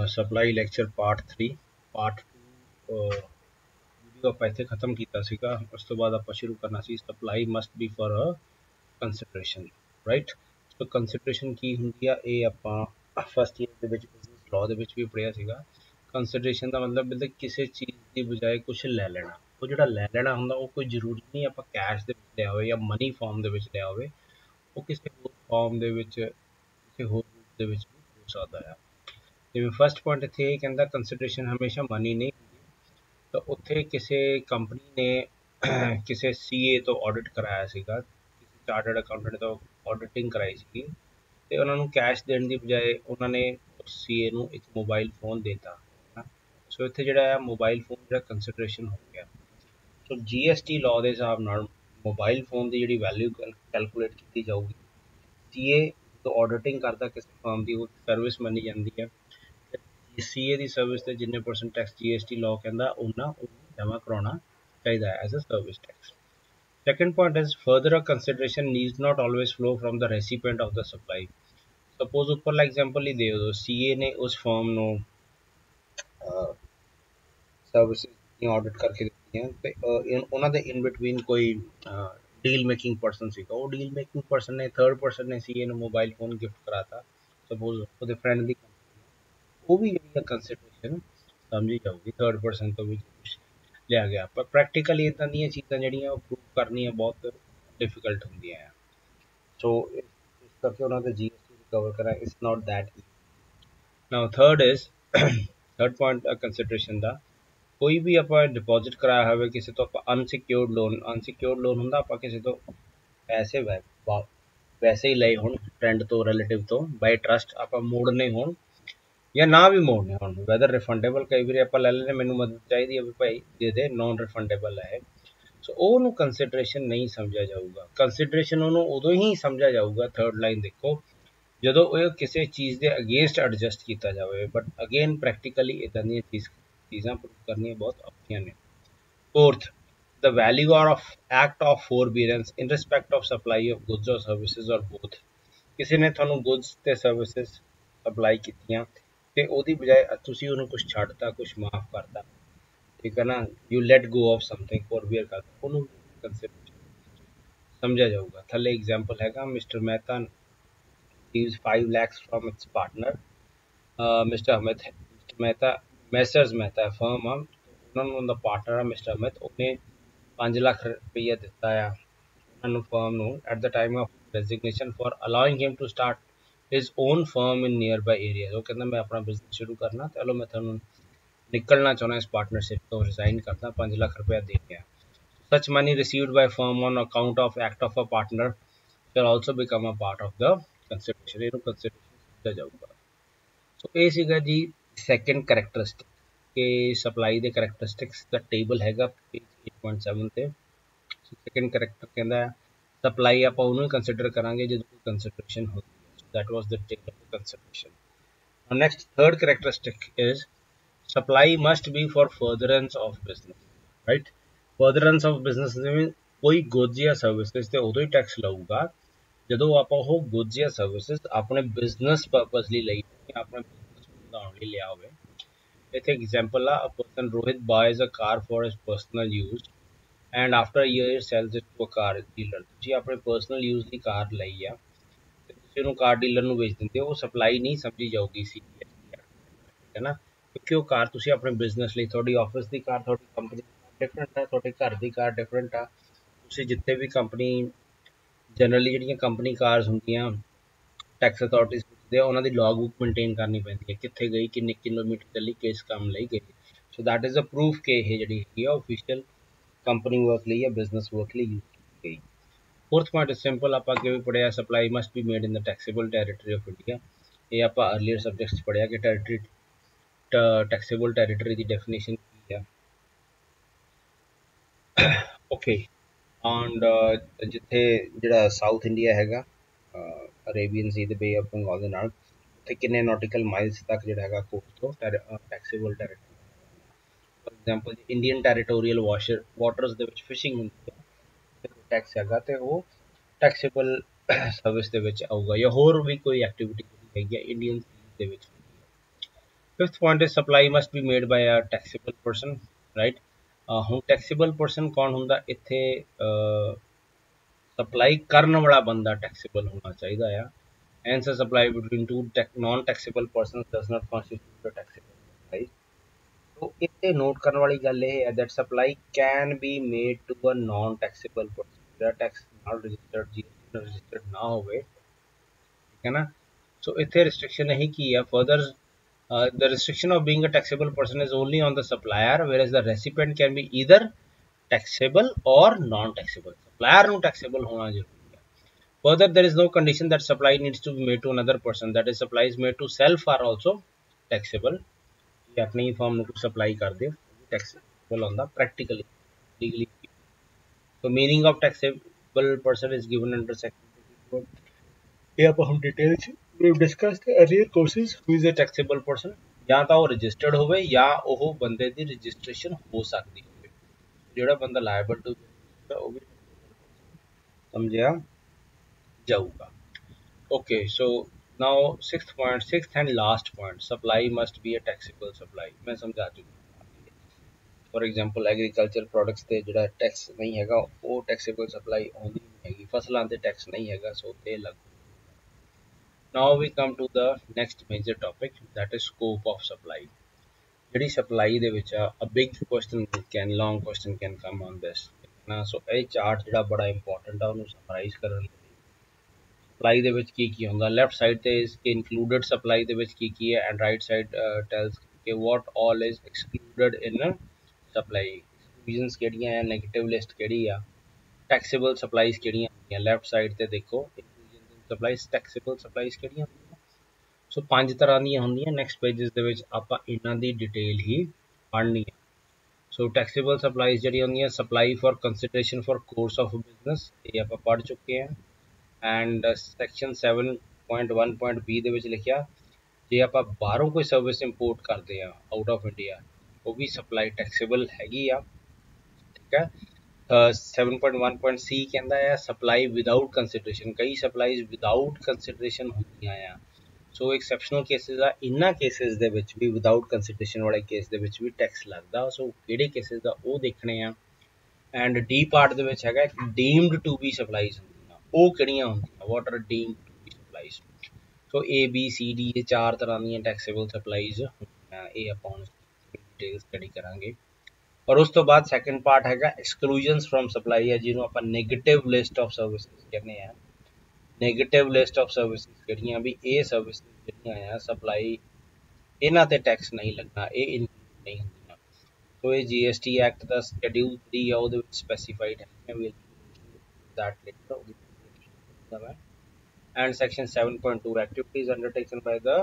Supply lecture part 3 part 2 video ਆਪਾਂ ਇੱਥੇ ਖਤਮ ਕੀਤਾ ਸੀਗਾ। ਉਸ ਤੋਂ ਬਾਅਦ ਆਪਾਂ ਸ਼ੁਰੂ ਕਰਨਾ ਸੀ supply must be for a consideration, right. So consideration ਕੀ ਹੁੰਦੀ ਆ, ਇਹ ਆਪਾਂ ਫਸਟ ਈਅਰ ਦੇ ਵਿੱਚ ਬਿਜ਼ਨਸ ਲਾਅ ਦੇ ਵਿੱਚ ਵੀ ਪੜ੍ਹਿਆ ਸੀਗਾ। ਕੰਸੀਡਰੇਸ਼ਨ ਦਾ ਮਤਲਬ ਕਿਸੇ ਚੀਜ਼ ਦੀ ਬਜਾਏ ਕੁਝ ਲੈ ਲੈਣਾ। ਉਹ ਜਿਹੜਾ ਲੈ ਲੈਣਾ ਹੁੰਦਾ ਉਹ ਕੋਈ ਜ਼ਰੂਰੀ ਨਹੀਂ ਆਪਾਂ ਕੈਸ਼ ਦੇ ਵਿੱਚ ਲਿਆ ਹੋਵੇ ਜਾਂ ਮਨੀ ਫਾਰਮ ਦੇ ਵਿੱਚ ਲਿਆ ਹੋਵੇ, ਉਹ ਕਿਸੇ ਹੋਰ ਫਾਰਮ ਦੇ ਵਿੱਚ ਕਿਸੇ ਹੋਰ ਰੂਪ ਦੇ ਵਿੱਚ ਵੀ ਹੋ ਸਕਦਾ ਆ। ਜਿਵੇਂ ਫਸਟ ਪੁਆਇੰਟ ਇੱਥੇ ਇਹ ਕਹਿੰਦਾ ਕੰਸੀਡਰੇਸ਼ਨ ਹਮੇਸ਼ਾ ਮਨੀ ਨਹੀਂ ਹੁੰਦੀ। ਤਾਂ ਉੱਥੇ ਕਿਸੇ ਕੰਪਨੀ ਨੇ ਕਿਸੇ ਸੀਏ ਤੋਂ ਆਡਿਟ ਕਰਾਇਆ ਸੀਗਾ, ਕਿਸੇ ਚਾਰਟਰਡ ਅਕਾਊਂਟੈਂਟ ਤੋਂ ਆਡਿਟਿੰਗ ਕਰਾਈ ਸੀਗੀ, ਅਤੇ ਉਹਨਾਂ ਨੂੰ ਕੈਸ਼ ਦੇਣ ਦੀ ਬਜਾਏ ਉਹਨਾਂ ਨੇ ਉਸ ਸੀਏ ਨੂੰ ਇੱਕ ਮੋਬਾਈਲ ਫੋਨ ਦੇਤਾ। ਸੋ ਇੱਥੇ ਜਿਹੜਾ ਆ ਮੋਬਾਈਲ ਫੋਨ ਜਿਹੜਾ ਕੰਸੀਡਰੇਸ਼ਨ ਹੋ ਗਿਆ। ਸੋ GST ਲਾਅ ਦੇ ਹਿਸਾਬ ਨਾਲ ਮੋਬਾਈਲ ਫੋਨ ਦੀ ਜਿਹੜੀ ਵੈਲਿਊ ਕੈਲਕੂਲੇਟ ਕੀਤੀ ਜਾਊਗੀ, ਸੀਏ ਤੋਂ ਆਡਿਟਿੰਗ ਕਰਦਾ ਕਿਸੇ ਫਰਮ ਦੀ ਉਹ ਸਰਵਿਸ ਮੰਨੀ ਜਾਂਦੀ ਹੈ। ਸੀਏ ਦੀ ਸਰਵਿਸ ਤੇ ਜਿੰਨੇ % ਟੈਕਸ GST ਲਾਅ ਕਹਿੰਦਾ ਉਹਨਾਂ ਉਹਨੂੰ ਜਮ੍ਹਾਂ ਕਰਾਉਣਾ ਚਾਹੀਦਾ ਹੈ as a service tax. Second point is further a consideration needs not always flow from the recipient of the supply. Suppose ਉੱਪਰਲਾ ਐਗਜ਼ਾਮਪਲ ਹੀ ਦੇ ਦਿਓ, ਸੀਏ ਨੇ ਉਸ ਫਰਮ ਨੂੰ ਸਰਵਿਸਿਜ਼ ਆਡਿਟ ਕਰਕੇ ਦਿੱਤੀਆਂ ਅਤੇ ਉਹਨਾਂ ਦੇ ਇਨ ਬਿਟਵੀਨ ਕੋਈ ਡੀਲ ਮੇਕਿੰਗ ਪਰਸਨ ਸੀਗਾ। ਉਹ ਡੀਲ ਮੇਕਿੰਗ ਪਰਸਨ ਨੇ ਥਰਡ ਪਰਸਨ ਨੇ ਸੀਏ ਨੂੰ ਮੋਬਾਈਲ ਫੋਨ ਗਿਫਟ ਕਰਾਤਾ, ਸਪੋਜ਼ ਉਹਦੇ ਫਰੈਂਡ ਦੀ ਕੰਪਨੀ, ਉਹ ਵੀ ਜਿਹੜੀ ਕੰਸੀਡਰੇਸ਼ਨ ਸਮਝੀ ਜਾਊਗੀ ਥਰਡ ਪਰਸਨ ਤੋਂ ਵੀ ਕੁਛ ਲਿਆ ਗਿਆ। ਪਰ ਪ੍ਰੈਕਟੀਕਲੀ ਇੱਦਾਂ ਦੀਆਂ ਚੀਜ਼ਾਂ ਜਿਹੜੀਆਂ ਉਹ ਪ੍ਰੂਵ ਕਰਨੀਆਂ ਬਹੁਤ ਡਿਫੀਕਲਟ ਹੁੰਦੀਆਂ ਆ। ਸੋ ਇਸ ਕਰਕੇ ਉਹਨਾਂ ਦਾ GST ਰਿਕਵਰ ਕਰਾਂ it's not that easy. Now third point consideration ਦਾ, ਕੋਈ ਵੀ ਆਪਾਂ ਡਿਪੋਜ਼ਿਟ ਕਰਾਇਆ ਹੋਵੇ ਕਿਸੇ ਤੋਂ, ਆਪਾਂ ਅਨਸਿਕਿਓਰਡ ਲੋਨ ਹੁੰਦਾ ਆਪਾਂ ਕਿਸੇ ਤੋਂ ਪੈਸੇ ਵੈਸੇ ਹੀ ਲਏ ਹੋਣ ਫਰੈਂਡ ਤੋਂ, ਰਿਲੇਟਿਵ ਤੋਂ, ਬਾਈ ਟਰਸਟ, ਆਪਾਂ ਮੋੜਨੇ ਹੋਣ ਜਾਂ ਨਾ ਵੀ ਮੋੜਨੇ ਹੋਣ, ਵੈਦਰ ਰਿਫੰਡੇਬਲ, ਕਈ ਵਾਰੀ ਆਪਾਂ ਲੈ ਲੈਂਦੇ ਮੈਨੂੰ ਮਦਦ ਚਾਹੀਦੀ ਹੈ ਵੀ ਭਾਈ ਦੇ ਦੇ, ਨੋਨ ਰਿਫੰਡੇਬਲ ਹੈ। ਸੋ ਉਹਨੂੰ ਕੰਸੀਡਰੇਸ਼ਨ ਨਹੀਂ ਸਮਝਿਆ ਜਾਊਗਾ। ਕੰਸੀਡਰੇਸ਼ਨ ਉਹਨੂੰ ਉਦੋਂ ਹੀ ਸਮਝਿਆ ਜਾਊਗਾ, ਥਰਡ ਲਾਈਨ ਦੇਖੋ, ਜਦੋਂ ਇਹ ਕਿਸੇ ਚੀਜ਼ ਦੇ ਅਗੇਂਸਟ ਐਡਜਸਟ ਕੀਤਾ ਜਾਵੇ। ਬਟ ਅਗੇਨ ਪ੍ਰੈਕਟੀਕਲੀ ਇੱਦਾਂ ਦੀਆਂ ਚੀਜ਼ਾਂ ਪ੍ਰੂਵ ਕਰਨੀਆਂ ਬਹੁਤ ਔਖੀਆਂ ਨੇ। Fourth, the value of act of forbearance in respect of supply of goods or services or both. ਕਿਸੇ ਨੇ ਤੁਹਾਨੂੰ goods ਤੇ services ਸਪਲਾਈ ਕੀਤੀਆਂ ਤੇ ਉਹਦੀ ਬਜਾਏ ਤੁਸੀਂ ਉਹਨੂੰ ਕੁਝ ਛੱਡਤਾ, ਕੁਝ ਮਾਫ ਕਰਤਾ, ਠੀਕ ਹੈ ਨਾ, you let go of something, forbear ਕਰਤਾ, ਉਹਨੂੰ ਕੰਸੀਡਰੇਸ਼ਨ ਸਮਝਿਆ ਜਾਊਗਾ। ਥੱਲੇ ਐਗਜ਼ਾਮਪਲ ਹੈਗਾ, mister Mehta receives 5 lakhs from its partner, Mr. Amit Mehta, Messrs Mehta firm ਆ, ਉਹਨਾਂ ਨੂੰ ਉਹਦਾ ਪਾਰਟਨਰ ਆ ਮਿਸਟਰ ਅਮਿਤ, ਉਹਨੇ 5 ਲੱਖ ਰੁਪਈਆ ਦਿੱਤਾ ਆ ਉਹਨਾਂ ਨੂੰ ਫਰਮ ਨੂੰ at the time of resignation for allowing him to start his own firm in nearby areas. ਉਹ ਕਹਿੰਦਾ ਮੈਂ ਆਪਣਾ ਬਿਜ਼ਨਸ ਸ਼ੁਰੂ ਕਰਨਾ, ਚਲੋ ਮੈਂ ਤੁਹਾਨੂੰ ਨਿਕਲਣਾ ਚਾਹੁੰਦਾ ਇਸ ਪਾਰਟਨਰਸ਼ਿਪ ਤੋਂ, ਰਿਜ਼ਾਈਨ ਕਰਦਾ, 5 ਲੱਖ ਰੁਪਇਆ ਦੇ ਗਿਆ। Such money received by firm on account of act of a partner shall also become a part of the consideration. ਇਹਨੂੰ ਕੰਸੀਡਰੇਸ਼ਨ ਸਮਝਿਆ ਜਾਊਗਾ। ਸੋ ਇਹ ਸੀਗਾ ਜੀ ਸੈਕਿੰਡ ਕਰੈਕਟਰਿਸਟਿਕ, ਕਿ ਸਪਲਾਈ ਦੇ ਕਰੈਕਟਰਿਸਟਿਕਸ ਦਾ ਟੇਬਲ ਹੈਗਾ ਪੇਜ 8.7 ਤੇ। ਸੈਕਿੰਡ ਕਰੈਕਟਰ ਕਹਿੰਦਾ ਸਪਲਾਈ ਆਪਾਂ ਉਹਨੂੰ ਹੀ ਕੰਸੀਡਰ ਕਰਾਂਗੇ ਜਦੋਂ ਕੋਈ ਕੰਸੀਡਰੇਸ਼ਨ ਹੁੰਦੀ ਹੈ। So that was the table of consideration. Now next, third characteristic is supply must be for furtherance of business, right? Furtherance of business ਜਿਵੇਂ ਕੋਈ goods ਜਾਂ services ਤੇ ਉਦੋਂ ਹੀ ਟੈਕਸ ਲਊਗਾ ਜਦੋਂ ਆਪਾਂ ਉਹ goods ਜਾਂ services ਆਪਣੇ ਬਿਜ਼ਨਸ ਪਰਪਸ ਲਈ ਲਈ, ਆਪਣੇ ਬਿਜ਼ਨਸ ਨੂੰ ਵਧਾਉਣ ਲਈ ਲਿਆ ਹੋਵੇ। ਇੱਥੇ ਐਗਜ਼ਾਮਪਲ ਆ, a person Rohit buys a car for his personal use and after a year sells it to a car dealer. ਤੁਸੀਂ ਆਪਣੇ ਪਰਸਨਲ ਯੂਜ਼ ਦੀ ਕਾਰ ਲਈ ਆ ਤੇ ਤੁਸੀਂ ਉਹਨੂੰ ਕਾਰ ਡੀਲਰ ਨੂੰ ਵੇਚ ਦਿੰਦੇ ਹੋ, ਉਹ ਸਪਲਾਈ ਨਹੀਂ ਸਮਝੀ ਜਾਊਗੀ ਸੀ, ਠੀਕ ਹੈ ਨਾ, ਕਿਉਂਕਿ ਉਹ ਕਾਰ ਤੁਸੀਂ ਆਪਣੇ ਬਿਜ਼ਨਸ ਲਈ, ਤੁਹਾਡੀ ਆਫਿਸ ਦੀ ਕਾਰ, ਤੁਹਾਡੀ ਕੰਪਨੀ ਡਿਫਰੈਂਟ ਆ, ਤੁਹਾਡੇ ਘਰ ਦੀ ਕਾਰ ਡਿਫਰੈਂਟ ਆ। ਤੁਸੀਂ ਜਿੱਥੇ ਵੀ ਕੰਪਨੀ, ਜਨਰਲੀ ਜਿਹੜੀਆਂ ਕੰਪਨੀ ਕਾਰਸ ਹੁੰਦੀਆਂ ਟੈਕਸ ਅਥਾਰਟੀਜ਼ ਪੁੱਛਦੇ ਆ, ਉਹਨਾਂ ਦੀ ਲੌਗ ਬੁੱਕ ਮੇਨਟੇਨ ਕਰਨੀ ਪੈਂਦੀ ਹੈ, ਕਿੱਥੇ ਗਈ, ਕਿੰਨੇ ਕਿਲੋਮੀਟਰ ਚੱਲੀ, ਕਿਸ ਕੰਮ ਲਈ ਗਈ। So that is a proof ਕਿ ਇਹ ਜਿਹੜੀ ਹੈਗੀ ਆ ਓਫੀਸ਼ੀਅਲ ਕੰਪਨੀ ਵਰਕ ਲਈ ਜਾਂ ਬਿਜ਼ਨਸ ਵਰਕ ਲਈ ਯੂਜ਼ ਕੀਤੀ ਗਈ। ਫੋਰਥ ਪੁਆਇੰਟ ਸਿੰਪਲ, ਆਪਾਂ ਅੱਗੇ ਵੀ ਪੜ੍ਹਿਆ, supply must B made in the taxable territory of India. ਇਹ ਆਪਾਂ ਅਰਲੀਅਰ ਸਬਜੈਕਟਸ ਪੜ੍ਹਿਆ ਕਿ ਟੈਰੀਟਰੀ, ਟੈਕਸੇਬਲ ਟੈਰੀਟਰੀ ਦੀ ਡੈਫੀਨੇਸ਼ਨ ਕੀ ਆ। ਓਕੇ, ਐਂਡ ਜਿੱਥੇ ਜਿਹੜਾ ਸਾਊਥ ਇੰਡੀਆ ਹੈਗਾ ਅਰੇਬੀਅਨ ਸੀ ਤੇ ਬੇ ਆਫ ਬੰਗਾਲ ਦੇ ਨਾਲ, ਉੱਥੇ ਕਿੰਨੇ ਨੌਟੀਕਲ ਮਾਈਲਸ ਤੱਕ ਜਿਹੜਾ ਹੈਗਾ ਕੋਸਟ ਤੋਂ taxable territory. For example Indian territorial waters ਦੇ ਵਿੱਚ ਫਿਸ਼ਿੰਗ ਹੁੰਦੀ ਹੈ, ਟੈਕਸ ਹੈਗਾ ਤੇ ਉਹ ਟੈਕਸੇਬਲ ਸਰਵਿਸ ਦੇ ਵਿੱਚ ਆਊਗਾ, ਜਾਂ ਹੋਰ ਵੀ ਕੋਈ ਐਕਟੀਵਿਟੀ ਜਿਹੜੀ ਹੈਗੀ ਆ ਇੰਡੀਅਨ ਸੀਜ਼ ਦੇ ਵਿੱਚ ਹੁੰਦੀ ਹੈ। Fifth point is supply must be made by a taxable person, right? ਹੁਣ taxable person ਕੌਣ ਹੁੰਦਾ ਇੱਥੇ? ਸਪਲਾਈ ਕਰਨ ਵਾਲਾ ਬੰਦਾ ਟੈਕਸੇਬਲ ਹੋਣਾ ਚਾਹੀਦਾ ਆ। Hence, a supply between two non-taxable persons does not constitute a taxable supply. So, ਇੱਥੇ ਨੋਟ ਕਰਨ ਵਾਲੀ ਗੱਲ ਇਹ ਹੈ that supply can be made to a non-taxable person ਜਿਹੜਾ ਟੈਕਸ ਨਾਲ ਰਜਿਸਟਰਡ GST ਨਾਲ ਰਜਿਸਟਰਡ ਨਾ ਹੋਵੇ, ਠੀਕ ਹੈ ਨਾ। ਸੋ ਇੱਥੇ ਰਿਸਟ੍ਰਿਕਸ਼ਨ ਇਹੀ ਕੀ ਆ further, the restriction of being a taxable person is only on the supplier, whereas the recipient can be either taxable or non-taxable. Supplier ਨੂੰ taxable ਹੋਣਾ ਜ਼ਰੂਰੀ ਹੈ। Further, there is no condition that supply needs to be made to another person, that is supplies made to self are also taxable. ये अपनी firm ਨੂੰ supply कर दे taxable ਹੁੰਦਾ practically, legally. So meaning of taxable person is given under section 24. ये आप हम detail ਚ we've discussed earlier courses who is a taxable person, ਜਾਂ ਤਾਂ ਉਹ ਰਜਿਸਟਰਡ ਹੋਵੇ ਜਾਂ ਉਹ ਬੰਦੇ ਦੀ ਰਜਿਸਟ੍ਰੇਸ਼ਨ ਹੋ ਸਕਦੀ ਹੋਵੇ। ਜਿਹੜਾ ਬੰਦਾ ਲਾਇਬਲ ਟੂ ਉਹ ਵੀ ਸਮਝਿਆ ਜਾਊਗਾ। Okay, so now sixth and last point, supply must be a taxable supply। मैं समझा चुका। For example, agricultural products ਤੇ ਜਿਹੜਾ ਟੈਕਸ ਨਹੀਂ ਹੈਗਾ ਉਹ taxable supply ਆਉਂਦੀ ਨਹੀਂ ਹੈਗੀ, ਫਸਲਾਂ ਤੇ ਟੈਕਸ ਨਹੀਂ ਹੈਗਾ, ਸੋ ਇਹ ਲੱਗੂ। Now we come to the next major topic, that is scope of supply। ਜਿਹੜੀ ਸਪਲਾਈ ਦੇ ਵਿੱਚ a big question can, long question can come on this ਨਾ। ਸੋ ਇਹ ਚਾਰਟ ਜਿਹੜਾ ਬੜਾ ਇੰਪੋਰਟੈਂਟ ਆ ਉਹਨੂੰ ਸਮਰਾਈਜ਼ ਕਰਨ ਲਈ ਸਪਲਾਈ ਦੇ ਵਿੱਚ ਕੀ ਕੀ ਹੁੰਦਾ। ਲੈਫਟ ਸਾਈਡ ਤੇ ਇਸ ਕੇ ਇਨਕਲੂਡਡ ਸਪਲਾਈ ਦੇ ਵਿੱਚ ਕੀ ਕੀ ਹੈ, ਐਂਡ ਰਾਈਟ ਸਾਈਡ ਟੈਲਸ ਕਿ ਵਾਟ ਆਲ ਇਜ਼ ਐਕਸਕਲੂਡਡ ਇਨ ਸਪਲਾਈ। ਐਕਸਕਲੂਜਨਸ ਕਿਹੜੀਆਂ ਆ, ਨੈਗੇਟਿਵ ਲਿਸਟ ਕਿਹੜੀ ਆ, ਟੈਕਸੇਬਲ ਸਪਲਾਈਜ਼ ਕਿਹੜੀਆਂ ਹੁੰਦੀਆਂ। ਲੈਫਟ ਸਾਈਡ ਤੇ ਦੇਖੋ ਸਪਲਾਈਜ਼, ਟੈਕਸੇਬਲ ਸਪਲਾਈਜ਼ ਕਿਹੜੀਆਂ ਹੁੰਦੀਆਂ। ਸੋ 5 ਤਰ੍ਹਾਂ ਦੀਆਂ ਹੁੰਦੀਆਂ। ਨੈਕਸਟ ਪੇजेस ਦੇ ਵਿੱਚ ਆਪਾਂ ਇਹਨਾਂ ਦੀ ਡਿਟੇਲ ਹੀ ਪੜ੍ਹਨੀ ਹੈ। ਸੋ ਟੈਕਸੇਬਲ ਸਪਲਾਈਜ਼ ਜਿਹੜੀਆਂ ਹੁੰਦੀਆਂ, supply for consideration for course of business, ਇਹ ਆਪਾਂ ਪੜ੍ਹ ਚੁੱਕੇ ਹਾਂ। ਐਂਡ ਸੈਕਸ਼ਨ 7.1.b ਦੇ ਵਿੱਚ ਲਿਖਿਆ ਜੇ ਆਪਾਂ ਬਾਹਰੋਂ ਕੋਈ ਸਰਵਿਸ ਇੰਪੋਰਟ ਕਰਦੇ ਆ ਆਊਟ ਆਫ ਇੰਡੀਆ, ਉਹ ਵੀ ਸਪਲਾਈ ਟੈਕਸੇਬਲ ਹੈਗੀ ਆ, ਠੀਕ ਹੈ। 7.1.c ਕਹਿੰਦਾ ਆ ਸਪਲਾਈ ਵਿਦਾਊਟ ਕੰਸੀਡरेशन, ਕਈ ਸਪਲਾਈਜ਼ ਵਿਦਾਊਟ ਕੰਸੀਡरेशन ਹੁੰਦੀਆਂ ਆ। ਸੋ ਐਕਸੈਪਸ਼ਨਲ ਕੇਸਿਸ ਆ, ਇਹਨਾਂ ਕੇਸਿਸ ਦੇ ਵਿੱਚ ਵੀ ਵਿਦਾਊਟ ਕੰਸੀਡरेशन ਵਾਲੇ ਕੇਸ ਦੇ ਵਿੱਚ ਵੀ ਟੈਕਸ ਲੱਗਦਾ। ਸੋ ਕਿਹੜੇ ਕੇਸਿਸ ਦਾ ਉਹ ਦੇਖਣੇ ਆ। ਐਂਡ ਡੀ ਪਾਰਟ ਦੇ ਵਿੱਚ ਹੈਗਾ ਡੀਮਡ ਟੂ ਬੀ ਸਪਲਾਈਜ਼ ਹੁੰਦੀਆਂ, ਉਹ ਕਿਹੜੀਆਂ ਹੁੰਦੀਆਂ, what are deemed to be supplies. So ABCD ਇਹ 4 ਤਰ੍ਹਾਂ ਦੀਆਂ ਟੈਕਸੇਬਲ ਸਪਲਾਈਜ਼ ਹੁੰਦੀਆਂ, ਇਹ ਆਪਾਂ ਹੁਣ ਡਿਟੇਲ ਸਟੱਡੀ ਕਰਾਂਗੇ। ਔਰ ਉਸ ਤੋਂ ਬਾਅਦ ਸੈਕੰਡ ਪਾਰਟ ਹੈਗਾ ਐਕਸਕਲੂਜਨਸ ਫਰੋਮ ਸਪਲਾਈ ਹੈ, ਜਿਹਨੂੰ ਆਪਾਂ ਨੈਗੇਟਿਵ ਲਿਸਟ ਆਫ ਸਰਵਿਸਿਜ਼ ਕਹਿੰਦੇ ਆ। ਨੈਗੇਟਿਵ ਲਿਸਟ ਆਫ ਸਰਵਿਸਿਜ਼ ਕਿਹੜੀਆਂ ਵੀ, ਇਹ ਸਰਵਿਸਿਜ਼ ਜਿਹੜੀਆਂ ਆ ਸਪਲਾਈ ਇਹਨਾਂ ਤੇ ਟੈਕਸ ਨਹੀਂ ਲੱਗਣਾ, ਇਹ ਇਨਕਲੂਡ ਨਹੀਂ ਹੁੰਦੀਆਂ। ਸੋ ਇਹ GST ਐਕਟ ਦਾ ਸ਼ਡਿਊਲ 3 ਆ, ਉਹਦੇ ਵਿੱਚ ਸਪੈਸੀਫਾਈਡ ਹੈ that later। and section 7.2 activities undertaken by the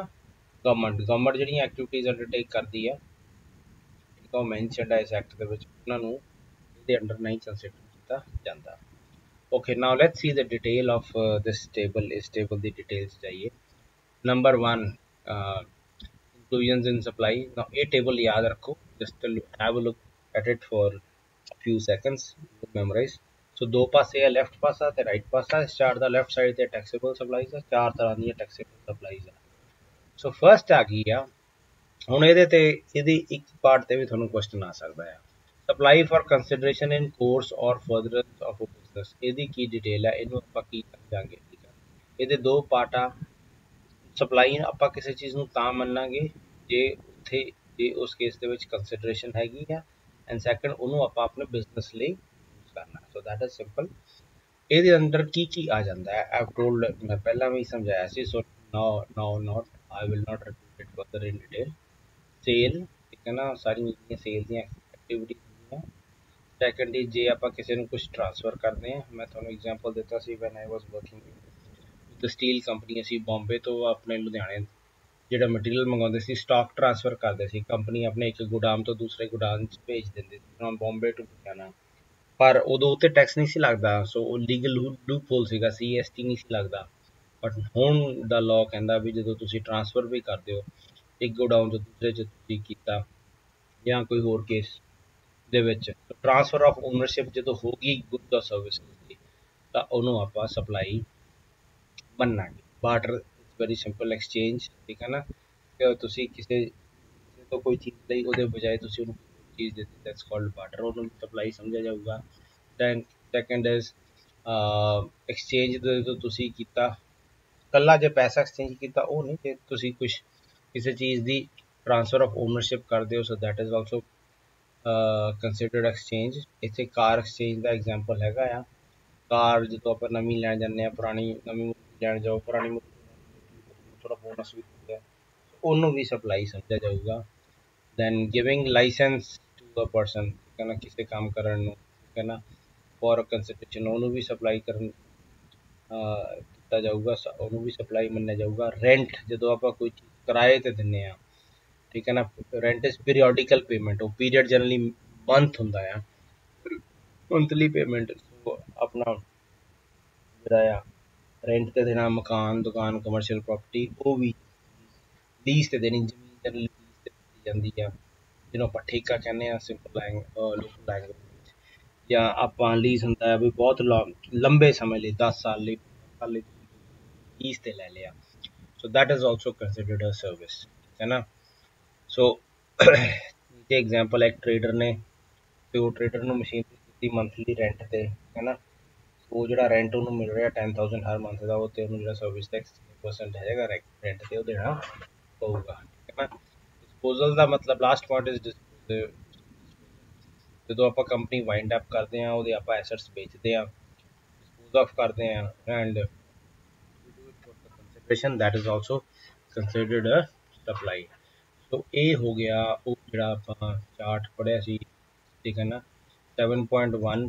government ਜਿਹੜੀਆਂ ਐਕਟੀਵਿਟੀਜ਼ ਅੰਡਰਟੇਕ ਕਰਦੀ ਆ, ਠੀਕ ਆ, ਉਹ ਮੈਂਸ਼ਨਡ ਹੈ ਇਸ ਐਕਟ ਦੇ ਵਿੱਚ, ਉਹਨਾਂ ਨੂੰ ਇਹਦੇ ਅੰਡਰ ਨਹੀਂ ਕੰਸੀਡਰ ਕੀਤਾ ਜਾਂਦਾ। Okay, now let's see the detail of this table। इस table ਦੀ details चाहिए। Number 1, inclusions in supply। now ਇਹ table याद रखो, just have a look at it for a few seconds, memorize। ਸੋ ਦੋ ਪਾਸੇ ਆ, ਲੈਫਟ ਪਾਸਾ ਤੇ ਰਾਈਟ ਪਾਸਾ। ਇਸ ਚਾਰਟ ਦਾ ਲੈਫਟ ਸਾਈਡ ਤੇ ਟੈਕਸੇਬਲ ਸਪਲਾਈਜ਼ ਆ, 4 ਤਰ੍ਹਾਂ ਦੀਆਂ ਟੈਕਸੇਬਲ ਸਪਲਾਈਜ਼ ਆ। ਸੋ ਫਰਸਟ ਆ ਗਈ ਆ, ਹੁਣ ਇਹਦੇ ਤੇ ਇਹਦੀ ਇੱਕ ਪਾਰਟ ਤੇ ਵੀ ਤੁਹਾਨੂੰ ਕੁਐਸਚਨ ਆ ਸਕਦਾ ਆ, ਸਪਲਾਈ ਫॉर ਕੰਸੀਡरेशन ਇਨ ਕੋਰਸ ਔਰ ਫਰਦਰੈਂਸ ਆਫ ਬਿਜ਼ਨਸ। ਇਹਦੀ ਕੀ ਡਿਟੇਲ ਹੈ, ਇਹਨੂੰ ਆਪਾਂ ਕੀ ਸਮਝਾਂਗੇ, ਠੀਕ ਹੈ। ਇਹਦੇ ਦੋ ਪਾਰਟ ਆ। ਸਪਲਾਈ ਆਪਾਂ ਕਿਸੇ ਚੀਜ਼ ਨੂੰ ਤਾਂ ਮੰਨਾਂਗੇ ਜੇ ਉਸ ਕੇਸ ਦੇ ਵਿੱਚ ਕੰਸੀਡरेशन ਹੈਗੀ ਆ, ਐਂਡ ਸੈਕੰਡ ਉਹਨੂੰ ਆਪਾਂ ਆਪਣੇ ਬਿਜ਼ਨਸ ਲਈ ਯੂਜ਼ ਕਰਨਾ। ਸੋ ਦੈਟ ਇਜ਼ ਸਿੰਪਲ। ਇਹਦੇ ਅੰਦਰ ਕੀ ਕੀ ਆ ਜਾਂਦਾ ਹੈ, ਆਈ ਹੈਵ ਟੋਲਡ, ਮੈਂ ਪਹਿਲਾਂ ਵੀ ਸਮਝਾਇਆ ਸੀ। ਸੋ ਨਾਓ I will not repeat it further in detail। Sale, ਠੀਕ ਹੈ ਨਾ, ਸਾਰੀਆਂ ਜਿਹੜੀਆਂ ਸੇਲ ਦੀਆਂ ਐਕਟੀਵਿਟੀ ਹੁੰਦੀਆਂ। ਸੈਕੰਡਲੀ ਜੇ ਆਪਾਂ ਕਿਸੇ ਨੂੰ ਕੁਝ ਟ੍ਰਾਂਸਫਰ ਕਰਦੇ ਹਾਂ, ਮੈਂ ਤੁਹਾਨੂੰ ਐਗਜ਼ਾਮਪਲ ਦਿੱਤਾ ਸੀ when I was working with steel company. ਅਸੀਂ ਬੰਬੇ ਤੋਂ ਆਪਣੇ ਲੁਧਿਆਣੇ ਜਿਹੜਾ ਮਟੀਰੀਅਲ ਮੰਗਵਾਉਂਦੇ ਸੀ, ਸਟਾਕ ਟ੍ਰਾਂਸਫਰ ਕਰਦੇ ਸੀ। ਕੰਪਨੀ ਆਪਣੇ ਇੱਕ ਗੋਦਾਮ ਤੋਂ ਦੂਸਰੇ ਗੋਦਾਮ 'ਚ ਭੇਜ ਦਿੰਦੀ ਸੀ, ਫਰੋਮ ਬੰਬੇ ਟੂ ਲੁਧਿਆਣਾ। ਪਰ ਉਦੋਂ ਉੱਤੇ ਟੈਕਸ ਨਹੀਂ ਸੀ ਲੱਗਦਾ, ਸੋ ਉਹ ਲੀਗਲ ਲੂਪ ਹੋਲ ਸੀਗਾ, CST ਨਹੀਂ ਸੀ ਲੱਗਦਾ। ਬਟ ਹੁਣ ਦਾ ਲਾਅ ਕਹਿੰਦਾ ਵੀ ਜਦੋਂ ਤੁਸੀਂ ਟ੍ਰਾਂਸਫਰ ਵੀ ਕਰਦੇ ਹੋ ਇੱਕ ਗੋਡਾਊਨ ਤੋਂ ਦੂਸਰੇ 'ਚ ਤੁਸੀਂ ਕੀਤਾ, ਜਾਂ ਕੋਈ ਹੋਰ ਕੇਸ ਦੇ ਵਿੱਚ ਟ੍ਰਾਂਸਫਰ ਆਫ ਓਨਰਸ਼ਿਪ ਜਦੋਂ ਹੋ ਗਈ ਗੁੱਡ ਔਰ ਸਰਵਿਸ ਦੀ, ਤਾਂ ਉਹਨੂੰ ਆਪਾਂ ਸਪਲਾਈ ਮੰਨਾਂਗੇ। ਬਾਰਟਰ ਵੈਰੀ ਸਿੰਪਲ ਐਕਸਚੇਂਜ, ਠੀਕ ਹੈ ਨਾ। ਤੁਸੀਂ ਕਿਸੇ ਤੋਂ ਕੋਈ ਚੀਜ਼ ਲਈ ਉਹਦੇ ਬਜਾਏ ਤੁਸੀਂ ਉਹਨੂੰ ਕੋਈ ਚੀਜ਼ ਦਿੱਤੀ, ਦੈਟਸ ਕਾਲਡ ਬਾਰਟਰ, ਉਹਨੂੰ ਸਪਲਾਈ ਸਮਝਿਆ ਜਾਊਗਾ। ਦੈਨ ਸੈਕੰਡ ਇਜ਼ ਐਕਸਚੇਂਜ ਜਦੋਂ ਤੁਸੀਂ ਕੀਤਾ, ਕੱਲਾ ਜੇ ਪੈਸਾ ਐਕਸਚੇਂਜ ਕੀਤਾ ਉਹ ਨਹੀਂ, ਜੇ ਤੁਸੀਂ ਕੁਛ ਕਿਸੇ ਚੀਜ਼ ਦੀ ਟ੍ਰਾਂਸਫਰ ਆਫ ਓਨਰਸ਼ਿਪ ਕਰਦੇ ਹੋ, ਸੋ that is also considered exchange. ਇੱਥੇ ਕਾਰ ਐਕਸਚੇਂਜ ਦਾ ਐਗਜ਼ਾਮਪਲ ਹੈਗਾ ਆ, ਕਾਰ ਜਦੋਂ ਆਪਾਂ ਨਵੀਂ ਲੈਣ ਜਾਂਦੇ ਹਾਂ, ਨਵੀਂ ਲੈਣ ਜਾਓ, ਪੁਰਾਣੀ ਥੋੜਾ ਬੋਨਸ ਵੀ ਦਿੰਦੇ ਆ, ਉਹਨੂੰ ਵੀ ਸਪਲਾਈ ਸਮਝਿਆ ਜਾਊਗਾ। Then giving license to a person, ਠੀਕ ਹੈ ਨਾ, ਕਿਸੇ ਕੰਮ ਕਰਨ ਨੂੰ, ਠੀਕ ਹੈ ਨਾ, ਫॉर ਕੰਸੀਡਰੇਸ਼ਨ, ਉਹਨੂੰ ਵੀ ਸਪਲਾਈ ਕਰਨ ਕੀਤਾ ਜਾਊਗਾ, ਉਹਨੂੰ ਵੀ ਸਪਲਾਈ ਮੰਨਿਆ ਜਾਊਗਾ। ਰੈਂਟ, ਜਦੋਂ ਆਪਾਂ ਕੋਈ ਚੀਜ਼ ਕਿਰਾਏ ਤੇ ਦਿੰਦੇ ਆ, ਠੀਕ ਹੈ ਨਾ, ਰੈਂਟ ਇਜ਼ ਪੀਰੀਓਡਿਕਲ ਪੇਮੈਂਟ, ਉਹ ਪੀਰੀਅਡ ਜਨਰਲੀ ਮੰਥ ਹੁੰਦਾ ਆ, ਮੰਥਲੀ ਪੇਮੈਂਟ। ਆਪਣਾ ਜਿਹੜਾ ਆ ਰੈਂਟ ਤੇ ਦੇਣਾ, ਮਕਾਨ, ਦੁਕਾਨ, ਕਮਰਸ਼ੀਅਲ ਪ੍ਰਾਪਰਟੀ, ਉਹ ਵੀ ਲੀਜ਼ ਤੇ ਦੇਣੀ, ਜ਼ਮੀਨ ਜਨਰਲੀ ਲੀਜ਼ ਤੇ ਦਿੱਤੀ ਜਾਂਦੀ ਆ, ਜਿਹਨੂੰ ਆਪਾਂ ਠੇਕਾ ਕਹਿੰਦੇ ਆ ਸਿੰਪਲ ਲੋਕਲ ਲੈਂਗੁਏਜ ਵਿੱਚ, ਜਾਂ ਆਪਾਂ ਲੀਜ਼ ਹੁੰਦਾ ਹੈ ਵੀ ਬਹੁਤ ਲੰਬੇ ਸਮੇਂ ਲਈ, 10 ਸਾਲ ਲਈ, 15 ਸਾਲ ਲਈ ਲੀਜ਼ ਤੇ ਲੈ ਲਿਆ, so that is also considered a service, ਠੀਕ ਹੈ ਨਾ। ਸੋ ਇਹ ਐਗਜ਼ਾਮਪਲ ਹੈ, ਇੱਕ ਟਰੇਡਰ ਨੇ, ਤੇ ਉਹ ਟਰੇਡਰ ਨੂੰ ਮਸ਼ੀਨ ਦਿੱਤੀ ਮੰਥਲੀ ਰੈਂਟ ਤੇ, ਹੈ ਨਾ, ਉਹ ਜਿਹੜਾ ਰੈਂਟ ਉਹਨੂੰ ਮਿਲ ਰਿਹਾ 10,000 ਹਰ ਮੰਥ ਦਾ, ਉਹ ਤੇ ਉਹਨੂੰ ਜਿਹੜਾ ਸਰਵਿਸ ਟੈਕਸ 6% ਹੈਗਾ ਰੈਂਟ ਤੇ ਉਹ ਦੇਣਾ ਪਊਗਾ, ਠੀਕ ਹੈ ਨਾ। ਡਿਸਪੋਜ਼ਲ ਦਾ ਮਤਲਬ, ਲਾਸਟ ਪੁਆਇੰਟ ਇਜ਼ ਡਿਸਪੋਜ਼ਲ। ਜਦੋਂ ਆਪਾਂ ਕੰਪਨੀ ਵਾਈਂਡ ਅਪ ਕਰਦੇ ਹਾਂ, ਉਹਦੇ ਆਪਾਂ ਐਸੈਟਸ ਵੇਚਦੇ ਹਾਂ, ਡਿਸਪੋਜ਼ ਆਫ ਕਰਦੇ ਹਾਂ, and consideration, that is also considered a supply. So ਇਹ ਹੋ ਗਿਆ ਉਹ ਜਿਹੜਾ ਆਪਾਂ ਚਾਰਟ ਪੜ੍ਹਿਆ ਸੀ, ਠੀਕ ਹੈ ਨਾ, 7.1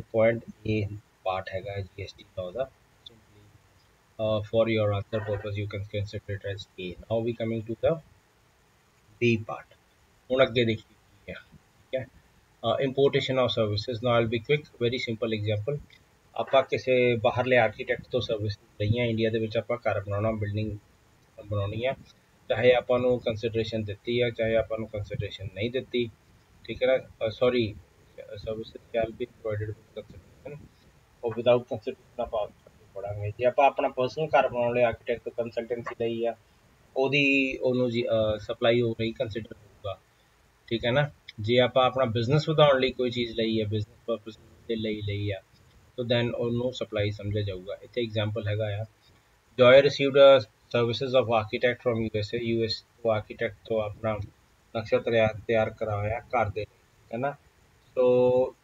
ਪਾਰਟ ਹੈਗਾ GST law the. For your answer purpose you can consider it as A. Now we coming to the B part. ਹੁਣ ਅੱਗੇ ਦੇਖੀਏ ਕੀ ਹੈ, ਠੀਕ ਹੈ। ਇੰਪੋਰਟੇਸ਼ਨ ਆਫ ਸਰਵਿਸਿਜ਼, ਨਾਲ will be quick, very simple example. ਆਪਾਂ ਕਿਸੇ ਬਾਹਰਲੇ ਆਰਕੀਟੈਕਟ ਤੋਂ ਸਰਵਿਸ ਲਈਆਂ, ਇੰਡੀਆ ਦੇ ਵਿੱਚ ਆਪਾਂ ਘਰ ਬਣਾਉਣਾ, ਬਿਲਡਿੰਗ ਬਣਾਉਣੀ ਆ, ਚਾਹੇ ਆਪਾਂ ਨੂੰ ਕੰਸੀਡਰੇਸ਼ਨ ਦਿੱਤੀ ਆ, ਚਾਹੇ ਆਪਾਂ ਨੂੰ ਕੰਸੀਡਰੇਸ਼ਨ ਨਹੀਂ ਦਿੱਤੀ, ਠੀਕ ਹੈ ਨਾ। Sorry, services can be provided with consideration ਔਰ ਵਿਦਆਊਟ ਕੰਸੀਡਰੇਸ਼ਨ ਆਪਾਂ ਪੜਾਂਗੇ। ਜੇ ਆਪਾਂ ਆਪਣਾ ਪਰਸਨਲ ਘਰ ਬਣਾਉਣ ਲਈ ਆਰਕੀਟੈਕਟ ਤੋਂ ਕੰਸਲਟੈਂਸੀ ਲਈ ਆ, ਉਹਨੂੰ ਜੀ ਸਪਲਾਈ ਹੋ ਰਹੀ ਕੰਸੀਡਰ ਹੋਊਗਾ, ਠੀਕ ਹੈ ਨਾ। ਜੇ ਆਪਾਂ ਆਪਣਾ ਬਿਜ਼ਨਸ ਵਧਾਉਣ ਲਈ ਕੋਈ ਚੀਜ਼ ਲਈ ਹੈ, ਬਿਜ਼ਨਸ ਪਰਪਸ ਦੇ ਲਈ ਆ, ਤਾਂ ਦੈਨ ਉਹਨੂੰ ਸਪਲਾਈ ਸਮਝਿਆ ਜਾਊਗਾ। ਇੱਥੇ ਐਗਜ਼ਾਮਪਲ ਹੈਗਾ ਆ, joy received services of architect from USA, US ਤੋਂ ਆਰਕੀਟੈਕਟ ਤੋਂ ਆਪਣਾ ਨਕਸ਼ਾ ਤਿਆਰ ਕਰਾਇਆ ਘਰ ਦੇ, ਠੀਕ ਹੈ ਨਾ। ਸੋ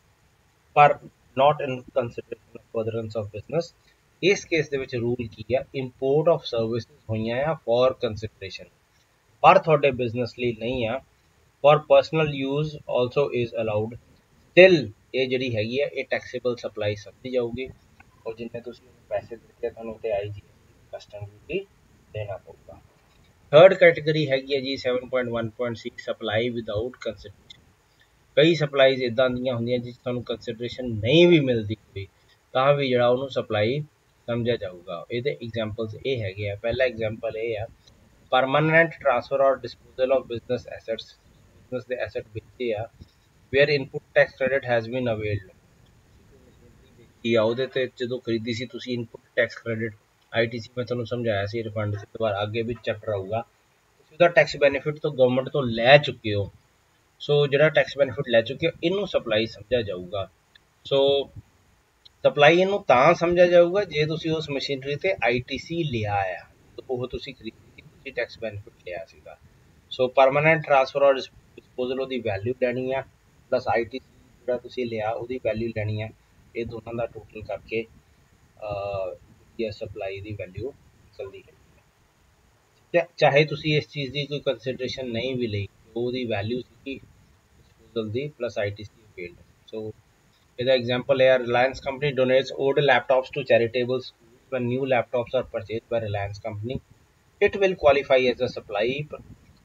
ਪਰ ਨਾਟ ਇਨ ਕੰਸੀਡਰੇਸ਼ਨ ਆਫ ਫਰਦਰੈਂਸ ਆਫ ਬਿਜ਼ਨਸ। ਇਸ ਕੇਸ ਦੇ ਵਿੱਚ ਰੂਲ ਕੀ ਆ, ਇੰਪੋਰਟ ਆਫ ਸਰਵਿਸਿਜ਼ ਹੋਈਆਂ ਆ ਫॉर ਕੰਸੀਡਰੇਸ਼ਨ, ਪਰ ਤੁਹਾਡੇ ਬਿਜ਼ਨਸ ਲਈ ਨਹੀਂ ਆ, for personal use also is allowed, still ਇਹ ਜਿਹੜੀ ਹੈਗੀ ਆ ਇਹ ਟੈਕਸੇਬਲ ਸਪਲਾਈ ਸਮਝੀ ਜਾਊਗੀ, ਔਰ ਜਿੰਨੇ ਤੁਸੀਂ ਪੈਸੇ ਦਿੱਤੇ ਤੁਹਾਨੂੰ ਤੇ IGST ਕਸਟਮ ਡਿਊਟੀ ਦੇਣਾ ਪਊਗਾ। ਥਰਡ ਕੈਟੇਗਰੀ ਹੈਗੀ ਹੈ ਜੀ 7.1.6 ਸਪਲਾਈ ਵਿਦਆਊਟ ਕੰਸੀਡਰੇਸ਼ਨ। ਕਈ ਸਪਲਾਈਜ਼ ਇਦਾਂ ਦੀਆਂ ਹੁੰਦੀਆਂ ਜਿਸ ਤੁਹਾਨੂੰ ਕੰਸੀਡਰੇਸ਼ਨ ਨਹੀਂ ਵੀ ਮਿਲਦੀ ਕੋਈ, ਤਾਂ ਵੀ ਜਿਹੜਾ ਉਹਨੂੰ ਸਪਲਾਈ ਸਮਝਿਆ ਜਾਊਗਾ। ਇਹਦੇ ਐਗਜ਼ਾਮਪਲਸ ਇਹ ਹੈਗੇ ਆ, ਪਹਿਲਾ ਐਗਜ਼ਾਮਪਲ ਇਹ ਆ, permanent transfer or disposal of business assets, business ਦੇ ਐਸੈਟ ਵੇਚੇ ਆ, where input tax credit has been availed, ਕੀ ਆ ਉਹਦੇ ਤੇ ਜਦੋਂ ਖਰੀਦੀ ਸੀ ਤੁਸੀਂ ਇਨਪੁਟ ਟੈਕਸ ਕ੍ਰੈਡਿਟ, ITC ਮੈਂ ਤੁਹਾਨੂੰ ਸਮਝਾਇਆ ਸੀ, ਰਿਫੰਡ ਸੀ, ਦੁਬਾਰਾ ਅੱਗੇ ਵੀ ਚੈਪਟਰ ਆਊਗਾ, ਤੁਸੀਂ ਉਹਦਾ ਟੈਕਸ ਬੈਨੀਫਿਟ ਤੋਂ ਗਵਰਨਮੈਂਟ ਤੋਂ ਲੈ ਚੁੱਕੇ ਹੋ, ਸੋ ਜਿਹੜਾ ਟੈਕਸ ਬੈਨੀਫਿਟ ਲੈ ਚੁੱਕੇ ਹੋ ਇਹਨੂੰ ਸਪਲਾਈ ਸਮਝਿਆ ਜਾਊਗਾ। ਸੋ ਸਪਲਾਈ ਇਹਨੂੰ ਤਾਂ ਸਮਝਿਆ ਜਾਊਗਾ ਜੇ ਤੁਸੀਂ ਉਸ ਮਸ਼ੀਨਰੀ ਤੇ ITC ਲਿਆ ਆ, ਉਹ ਤੁਸੀਂ ਖਰੀਦੀ ਸੀ, ਤੁਸੀਂ ਟੈਕਸ ਬੈਨੀਫਿਟ ਲਿਆ ਸੀਗਾ। ਸੋ ਪਰਮਾਨੈਂਟ ਟ੍ਰਾਂਸਫਰ ਔਰ ਡਿਸਪੋਜ਼ਲ ਉਹਦੀ ਵੈਲਿਊ ਲੈਣੀ ਆ, ਪਲੱਸ ITC ਜਿਹੜਾ ਤੁਸੀਂ ਲਿਆ ਉਹਦੀ ਵੈਲਿਊ ਲੈਣੀ ਆ, ਇਹ ਦੋਨਾਂ ਦਾ ਟੋਟਲ ਕਰਕੇ ਸਪਲਾਈ ਦੀ ਵੈਲਿਊ ਨਿਕਲਦੀ ਹੈ। ਚਾਹੇ ਤੁਸੀਂ ਇਸ ਚੀਜ਼ ਦੀ ਕੋਈ ਕੰਸੀਡਰੇਸ਼ਨ ਨਹੀਂ ਵੀ ਲਈ, ਉਹਦੀ ਵੈਲਿਊ ਸੀਗੀ ਡਿਸਪੋਜ਼ਲ ਦੀ ਪਲੱਸ ITC ਫੀਲਡ। ਸੋ ਇਹਦਾ ਐਗਜ਼ਾਮਪਲ ਹੈ, Reliance company donates old laptops to charitable schools. When new laptops are purchased by Reliance company, it will qualify as a supply,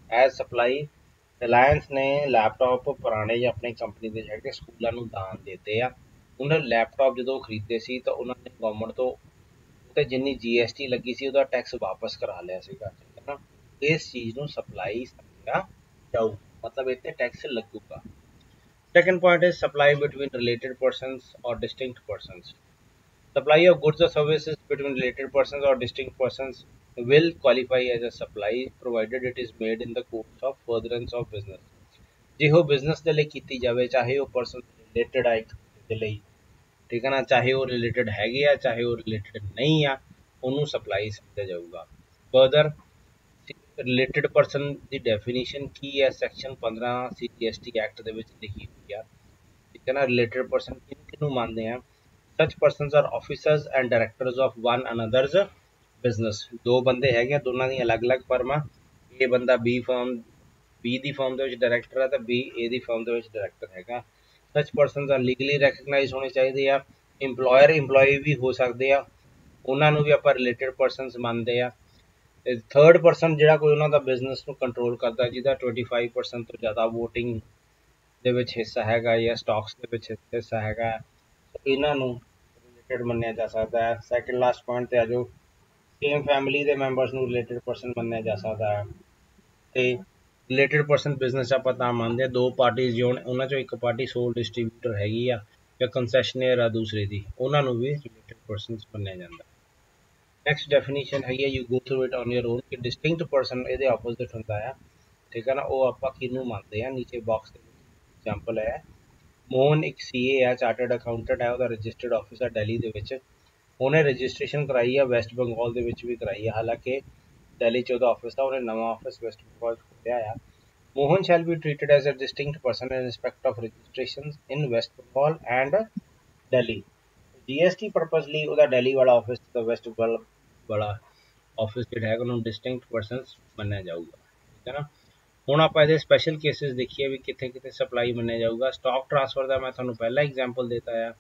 as supply। Reliance ਨੇ laptop ਪੁਰਾਣੇ ਜਾਂ ਆਪਣੀ company ਦੇ ਜਿਹੜੇ ਸਕੂਲਾਂ ਨੂੰ ਦਾਨ ਦਿੱਤੇ ਆ, ਉਹਨਾਂ ਲੈਪਟਾਪ ਜਦੋਂ ਖਰੀਦੇ ਸੀ ਤਾਂ ਉਹਨਾਂ ਨੇ ਗਵਰਨਮੈਂਟ ਤੋਂ ਤੇ ਜਿੰਨੀ GST ਲੱਗੀ ਸੀ ਉਹਦਾ ਟੈਕਸ ਵਾਪਸ ਕਰਾ ਲਿਆ ਸੀਗਾ, ਠੀਕ ਹੈ ਨਾ। ਇਸ ਚੀਜ਼ ਨੂੰ ਸਪਲਾਈ ਸਮਝਿਆ ਜਾਊ, ਮਤਲਬ ਇੱਥੇ ਟੈਕਸ ਲੱਗੂਗਾ। Second point is supply between related persons or distinct persons. Supply of goods or services between related persons or distinct persons will qualify as a supply provided it is made in the course of furtherance of business. ਜਿਹੋ business ਦੇ ਲਈ ਕੀਤੀ ਜਾਵੇ, ਚਾਹੇ ਉਹ person related ਆ ਇੱਕ ਦੇ ਲਈ, ਠੀਕ ਹੈ ਨਾ, ਚਾਹੇ ਉਹ ਰਿਲੇਟਡ ਹੈਗੇ ਆ ਚਾਹੇ ਉਹ ਰਿਲੇਟਡ ਨਹੀਂ ਆ, ਉਹਨੂੰ ਸਪਲਾਈ ਸਮਝਿਆ ਜਾਊਗਾ। ਫਰਦਰ ਰਿਲੇਟਡ ਪਰਸਨ ਦੀ ਡੈਫੀਨੇਸ਼ਨ ਕੀ ਹੈ, ਸੈਕਸ਼ਨ 15 CGST ਐਕਟ ਦੇ ਵਿੱਚ ਲਿਖੀ ਹੋਈ ਆ, ਠੀਕ ਹੈ ਨਾ। ਰਿਲੇਟਡ ਪਰਸਨ ਕਿਹਨੂੰ ਮੰਨਦੇ ਆ? Such persons are officers and directors of one another's business. ਦੋ ਬੰਦੇ ਹੈਗੇ ਆ, ਦੋਨਾਂ ਦੀਆਂ ਅਲੱਗ-ਅਲੱਗ ਫਰਮਾਂ, ਇਹ ਬੰਦਾ ਬੀ ਦੀ ਫਰਮ ਦੇ ਵਿੱਚ ਡਾਇਰੈਕਟਰ ਹੈ ਤੇ ਬੀ ਏ ਦੀ ਫਰਮ ਦੇ ਵਿੱਚ ਡਾਇਰੈਕਟਰ ਹੈਗਾ। ਸਚ ਪਰਸਨਸ ਆਰ ਲੀਗਲੀ ਰੈਕਗਨਾਈਜ਼ ਹੋਣੇ ਚਾਹੀਦੇ ਆ। ਇੰਪਲੋਇਰ ਇੰਪਲੋਈ ਵੀ ਹੋ ਸਕਦੇ ਆ, ਉਹਨਾਂ ਨੂੰ ਵੀ ਆਪਾਂ ਰਿਲੇਟਡ ਪਰਸਨਸ ਮੰਨਦੇ ਆ। ਤੇ ਥਰਡ ਪਰਸਨ ਜਿਹੜਾ ਕੋਈ ਉਹਨਾਂ ਦਾ ਬਿਜ਼ਨਸ ਨੂੰ ਕੰਟਰੋਲ ਕਰਦਾ, ਜਿਹਦਾ 25% ਤੋਂ ਜ਼ਿਆਦਾ ਵੋਟਿੰਗ ਦੇ ਵਿੱਚ ਹਿੱਸਾ ਹੈਗਾ ਜਾਂ ਸਟਾਕਸ ਦੇ ਵਿੱਚ ਹਿੱਸਾ ਹੈਗਾ, ਇਹਨਾਂ ਨੂੰ ਰਿਲੇਟਡ ਮੰਨਿਆ ਜਾ ਸਕਦਾ ਹੈ। ਸੈਕਿੰਡ ਲਾਸਟ ਪੁਆਇੰਟ ਤੇ ਆ ਜਾਓ, ਸੇਮ ਫੈਮਿਲੀ ਦੇ ਮੈਂਬਰਸ ਨੂੰ ਰਿਲੇਟਡ ਪਰਸਨ ਮੰਨਿਆ ਜਾ ਸਕਦਾ ਹੈ। ਤੇ ਰਿਲੇਟਡ ਪਰਸਨ ਬਿਜ਼ਨਸ ਆਪਾਂ ਤਾਂ ਮੰਨਦੇ ਆ, ਦੋ ਪਾਰਟੀਆਂ ਹੋਣ, ਉਹਨਾਂ ਚੋਂ ਇੱਕ ਪਾਰਟੀ ਸੋਲ ਡਿਸਟ੍ਰੀਬਿਊਟਰ ਹੈਗੀ ਆ ਜਾਂ ਕੰਸੈਸ਼ਨੇਅਰ ਆ ਦੂਸਰੇ ਦੀ, ਉਹਨਾਂ ਨੂੰ ਵੀ ਰਿਲੇਟਡ ਪਰਸਨਸ ਮੰਨਿਆ ਜਾਂਦਾ। ਨੈਕਸਟ ਡੈਫੀਨੇਸ਼ਨ ਹੈਗੀ ਹੈ, you go through it on your on, ਕਿ ਡਿਸਟਿੰਕਟ ਪਰਸਨ ਇਹਦੇ ਆਪੋਜ਼ਿਟ ਹੁੰਦਾ ਆ, ਠੀਕ ਹੈ ਨਾ। ਉਹ ਆਪਾਂ ਕਿਹਨੂੰ ਮੰਨਦੇ ਆ? ਨੀਚੇ ਬਾਕਸ ਦੇ ਵਿੱਚ ਐਗਜ਼ਾਮਪਲ ਹੈ, ਮੋਹਨ ਇੱਕ CA ਹੈ, ਚਾਰਟਰਡ ਅਕਾਊਂਟੈਂਟ ਹੈ, ਉਹਦਾ ਰਜਿਸਟਰਡ ਆਫਿਸ ਹੈ ਦਿੱਲੀ ਦੇ ਵਿੱਚ, ਉਹਨੇ ਰਜਿਸਟ੍ਰੇਸ਼ਨ ਕਰਾਈ ਆ ਵੈਸਟ ਬੰਗਾਲ ਦੇ ਵਿੱਚ ਵੀ ਕਰਾਈ ਆ, ਹਾਲਾਂਕਿ ਦਿੱਲੀ 'ਚ ਉਹਦਾ ਆਫਿਸ ਆ, ਉਹਨੇ ਨਵਾਂ ਆਫਿਸ ਵੈਸਟ ਬੰਗਾਲ 'ਚ ਖੋਲ੍ਹਿਆ ਆ। Mohan shall be treated as a distinct person in respect of registrations in West Bengal and Delhi. GST purpose ਲਈ ਉਹਦਾ ਦਿੱਲੀ ਵਾਲਾ ਆਫਿਸ ਤੇ ਵੈਸਟ ਬੰਗਾਲ ਵਾਲਾ ਆਫਿਸ ਜਿਹੜਾ ਹੈਗਾ ਉਹਨੂੰ ਡਿਸਟਿੰਕਟ ਪਰਸਨਸ ਮੰਨਿਆ ਜਾਊਗਾ, ਠੀਕ ਹੈ ਨਾ। ਹੁਣ ਆਪਾਂ ਇਹਦੇ ਸਪੈਸ਼ਲ ਕੇਸਿਸ ਦੇਖੀਏ ਵੀ ਕਿੱਥੇ ਕਿੱਥੇ ਸਪਲਾਈ ਮੰਨਿਆ ਜਾਊਗਾ। ਸਟਾਕ ਟ੍ਰਾਂਸਫਰ ਦਾ ਮੈਂ ਤੁਹਾਨੂੰ ਪਹਿਲਾਂ ਐਗਜ਼ਾਮਪਲ ਦਿੱਤਾ ਆ,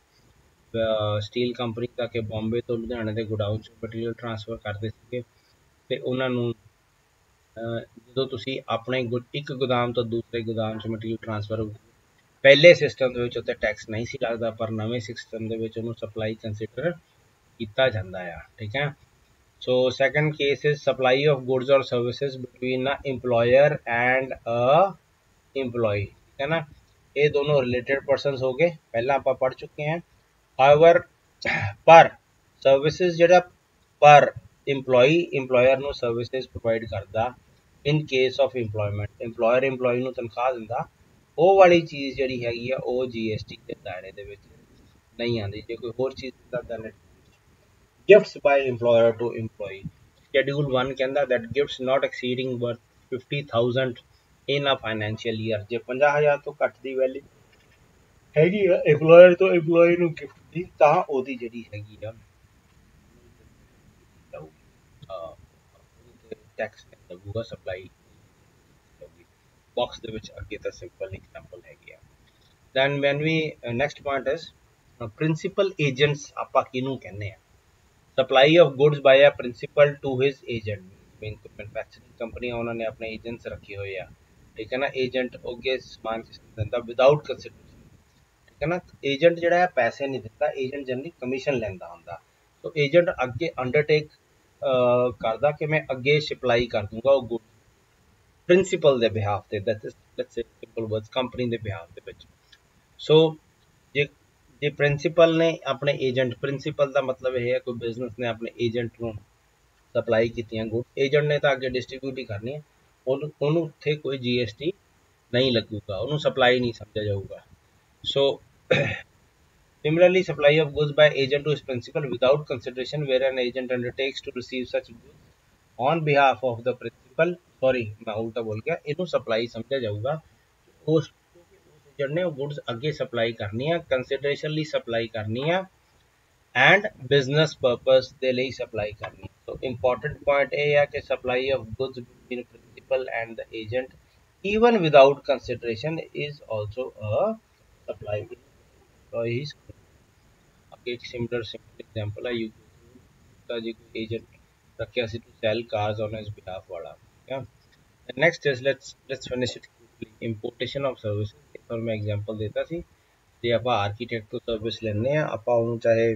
ਸਟੀਲ ਕੰਪਨੀ ਦਾ ਕਿ ਬੰਬੇ ਤੋਂ ਲੁਧਿਆਣੇ ਦੇ ਗੋਡਾਊਨ 'ਚ ਮਟੀਰੀਅਲ ਟ੍ਰਾਂਸਫਰ ਕਰਦੇ ਸੀਗੇ, ਤੇ ਉਹਨਾਂ ਨੂੰ ਜਦੋਂ ਤੁਸੀਂ ਆਪਣੇ ਇੱਕ ਗੋਦਾਮ ਤੋਂ ਦੂਸਰੇ ਗੋਦਾਮ 'ਚ ਮਟੀਰੀਅਲ ਟ੍ਰਾਂਸਫਰ, ਪਹਿਲੇ ਸਿਸਟਮ ਦੇ ਵਿੱਚ ਉੱਤੇ ਟੈਕਸ ਨਹੀਂ ਸੀ ਲੱਗਦਾ, ਪਰ ਨਵੇਂ ਸਿਸਟਮ ਦੇ ਵਿੱਚ ਉਹਨੂੰ ਸਪਲਾਈ ਕੰਸੀਡਰ ਕੀਤਾ ਜਾਂਦਾ ਆ, ਠੀਕ ਹੈ। So second case is supply of goods or services between a employer and a employee, ਠੀਕ ਹੈ ਨਾ। ਇਹ ਦੋਨੋਂ ਰਿਲੇਟਡ ਪਰਸਨਸ ਹੋ ਗਏ, ਪਹਿਲਾਂ ਆਪਾਂ ਪੜ੍ਹ ਚੁੱਕੇ ਹਾਂ। ਹਾਊਐਵਰ ਪਰ ਸਰਵਿਸਿਜ਼ ਜਿਹੜਾ ਪਰ ਇੰਪਲੋਇਰ ਨੂੰ ਸਰਵਿਸਿਜ਼ ਪ੍ਰੋਵਾਈਡ ਕਰਦਾ in case of employment, employer employee ਨੂੰ ਤਨਖਾਹ ਦਿੰਦਾ, ਉਹ ਵਾਲੀ ਚੀਜ਼ ਜਿਹੜੀ ਹੈਗੀ ਆ ਉਹ GST ਦੇ ਦਾਇਰੇ ਦੇ ਵਿੱਚ ਨਹੀਂ ਆਉਂਦੀ। ਜੇ ਕੋਈ ਹੋਰ ਚੀਜ਼ ਦਿੰਦਾ, gifts by employer to employee, schedule 1 ਕਹਿੰਦਾ that gifts not exceeding worth 50,000 in a financial year, ਜੇ 50,000 ਤੋਂ ਘੱਟ ਦੀ ਵੈਲਿਊ ਹੈਗੀ ਆ ਇੰਪਲੋਇਰ ਤੋਂ ਇੰਪਲੋਈ ਨੂੰ ਗਿਫਟ ਦੀ, ਤਾਂ ਉਹਦੀ ਜਿਹੜੀ ਹੈਗੀ ਆ ਟੈਕਸ ਲੱਗੂਗਾ, ਸਪਲਾਈ ਬਾਕਸ ਦੇ ਵਿੱਚ ਅੱਗੇ ਤਾਂ ਸਿੰਪਲ ਐਗਜ਼ਾਮਪਲ ਹੈਗੇ ਆ। Then when we next point is principal agents, ਆਪਾਂ ਕਿਹਨੂੰ ਕਹਿੰਦੇ ਆ? Supply of goods by a principal to his agent, manufacturing ਕੰਪਨੀਆਂ ਉਹਨਾਂ ਨੇ ਆਪਣੇ ਏਜੰਟਸ ਰੱਖੇ ਹੋਏ ਆ, ਠੀਕ ਹੈ ਨਾ। ਏਜੰਟ ਅੱਗੇ ਸਮਾਨ ਕਿਸੇ ਨੂੰ ਦਿੰਦਾ ਵਿਦਾਊਟ ਕੰਸੀਡਰੇਸ਼ਨ, ਠੀਕ ਹੈ ਨਾ। ਏਜੰਟ ਜਿਹੜਾ ਹੈ ਪੈਸੇ ਨਹੀਂ ਦਿੰਦਾ, ਏਜੰਟ ਜਨਰਲੀ ਕਮਿਸ਼ਨ ਲੈਂਦਾ ਹੁੰਦਾ। ਸੋ ਏਜੰਟ ਅੱਗੇ ਅੰਡਰਟੇਕ ਕਰਦਾ ਕਿ ਮੈਂ ਅੱਗੇ ਸਪਲਾਈ ਕਰ ਦੂੰਗਾ ਉਹ ਗੁਡ ਪ੍ਰਿੰਸੀਪਲ ਦੇ ਬਿਹਾਫ ਤੇ, let's say simple words company ਦੇ ਬਿਹਾਫ ਦੇ ਵਿੱਚ। ਸੋ ਜੇ ਪ੍ਰਿੰਸੀਪਲ ਨੇ ਆਪਣੇ ਏਜੰਟ, ਪ੍ਰਿੰਸੀਪਲ ਦਾ ਮਤਲਬ ਇਹ ਹੈ ਕੋਈ ਬਿਜ਼ਨਸ ਨੇ ਆਪਣੇ ਏਜੰਟ ਨੂੰ ਸਪਲਾਈ ਕੀਤੀਆਂ ਗੁੱਡ, ਏਜੰਟ ਨੇ ਤਾਂ ਅੱਗੇ ਡਿਸਟ੍ਰੀਬਿਊਟ ਹੀ ਕਰਨੀ ਹੈ, ਉਹਨੂੰ ਉੱਥੇ ਕੋਈ GST ਨਹੀਂ ਲੱਗੂਗਾ, ਉਹਨੂੰ ਸਪਲਾਈ ਨਹੀਂ ਸਮਝਿਆ ਜਾਊਗਾ। ਸੋ similarly, supply of goods by agent to his principal without consideration, where an agent undertakes to receive such goods on behalf of the principal, sorry मैं उल्टा बोल गया, ਇਹਨੂੰ ਸਪਲਾਈ ਸਮਝਿਆ ਜਾਊਗਾ। ਉਸ ਏਜੰਟ ਨੇ ਉਹ ਗੁੱਡਸ ਅੱਗੇ ਸਪਲਾਈ ਕਰਨੀ ਆ, ਕੰਸੀਡਰੇਸ਼ਨ ਲਈ ਸਪਲਾਈ ਕਰਨੀ ਆ ਐਂਡ ਬਿਜ਼ਨਸ ਪਰਪਸ ਦੇ ਲਈ ਸਪਲਾਈ ਕਰਨੀ। ਸੋ ਇੰਪੋਰਟੈਂਟ ਪੁਆਇੰਟ ਇਹ ਹੈ ਕਿ supply of goods between principal and the agent even without consideration is also a supply. ਅੱਗੇ ਇੱਕ simple example ਹੈ, you ਤਾਂ ਜੀ ਕੋਈ ਏਜੰਟ ਰੱਖਿਆ ਸੀ to sell cars on his behalf ਵਾਲਾ, ਠੀਕ ਹੈ। next is let's finish it quickly, importation of services, ਤੁਹਾਨੂੰ ਮੈਂ example ਦਿੱਤਾ ਸੀ, ਜੇ ਆਪਾਂ ਆਰਕੀਟੈਕਟ ਤੋਂ ਸਰਵਿਸ ਲੈਂਦੇ ਆ, ਆਪਾਂ ਉਹਨੂੰ ਚਾਹੇ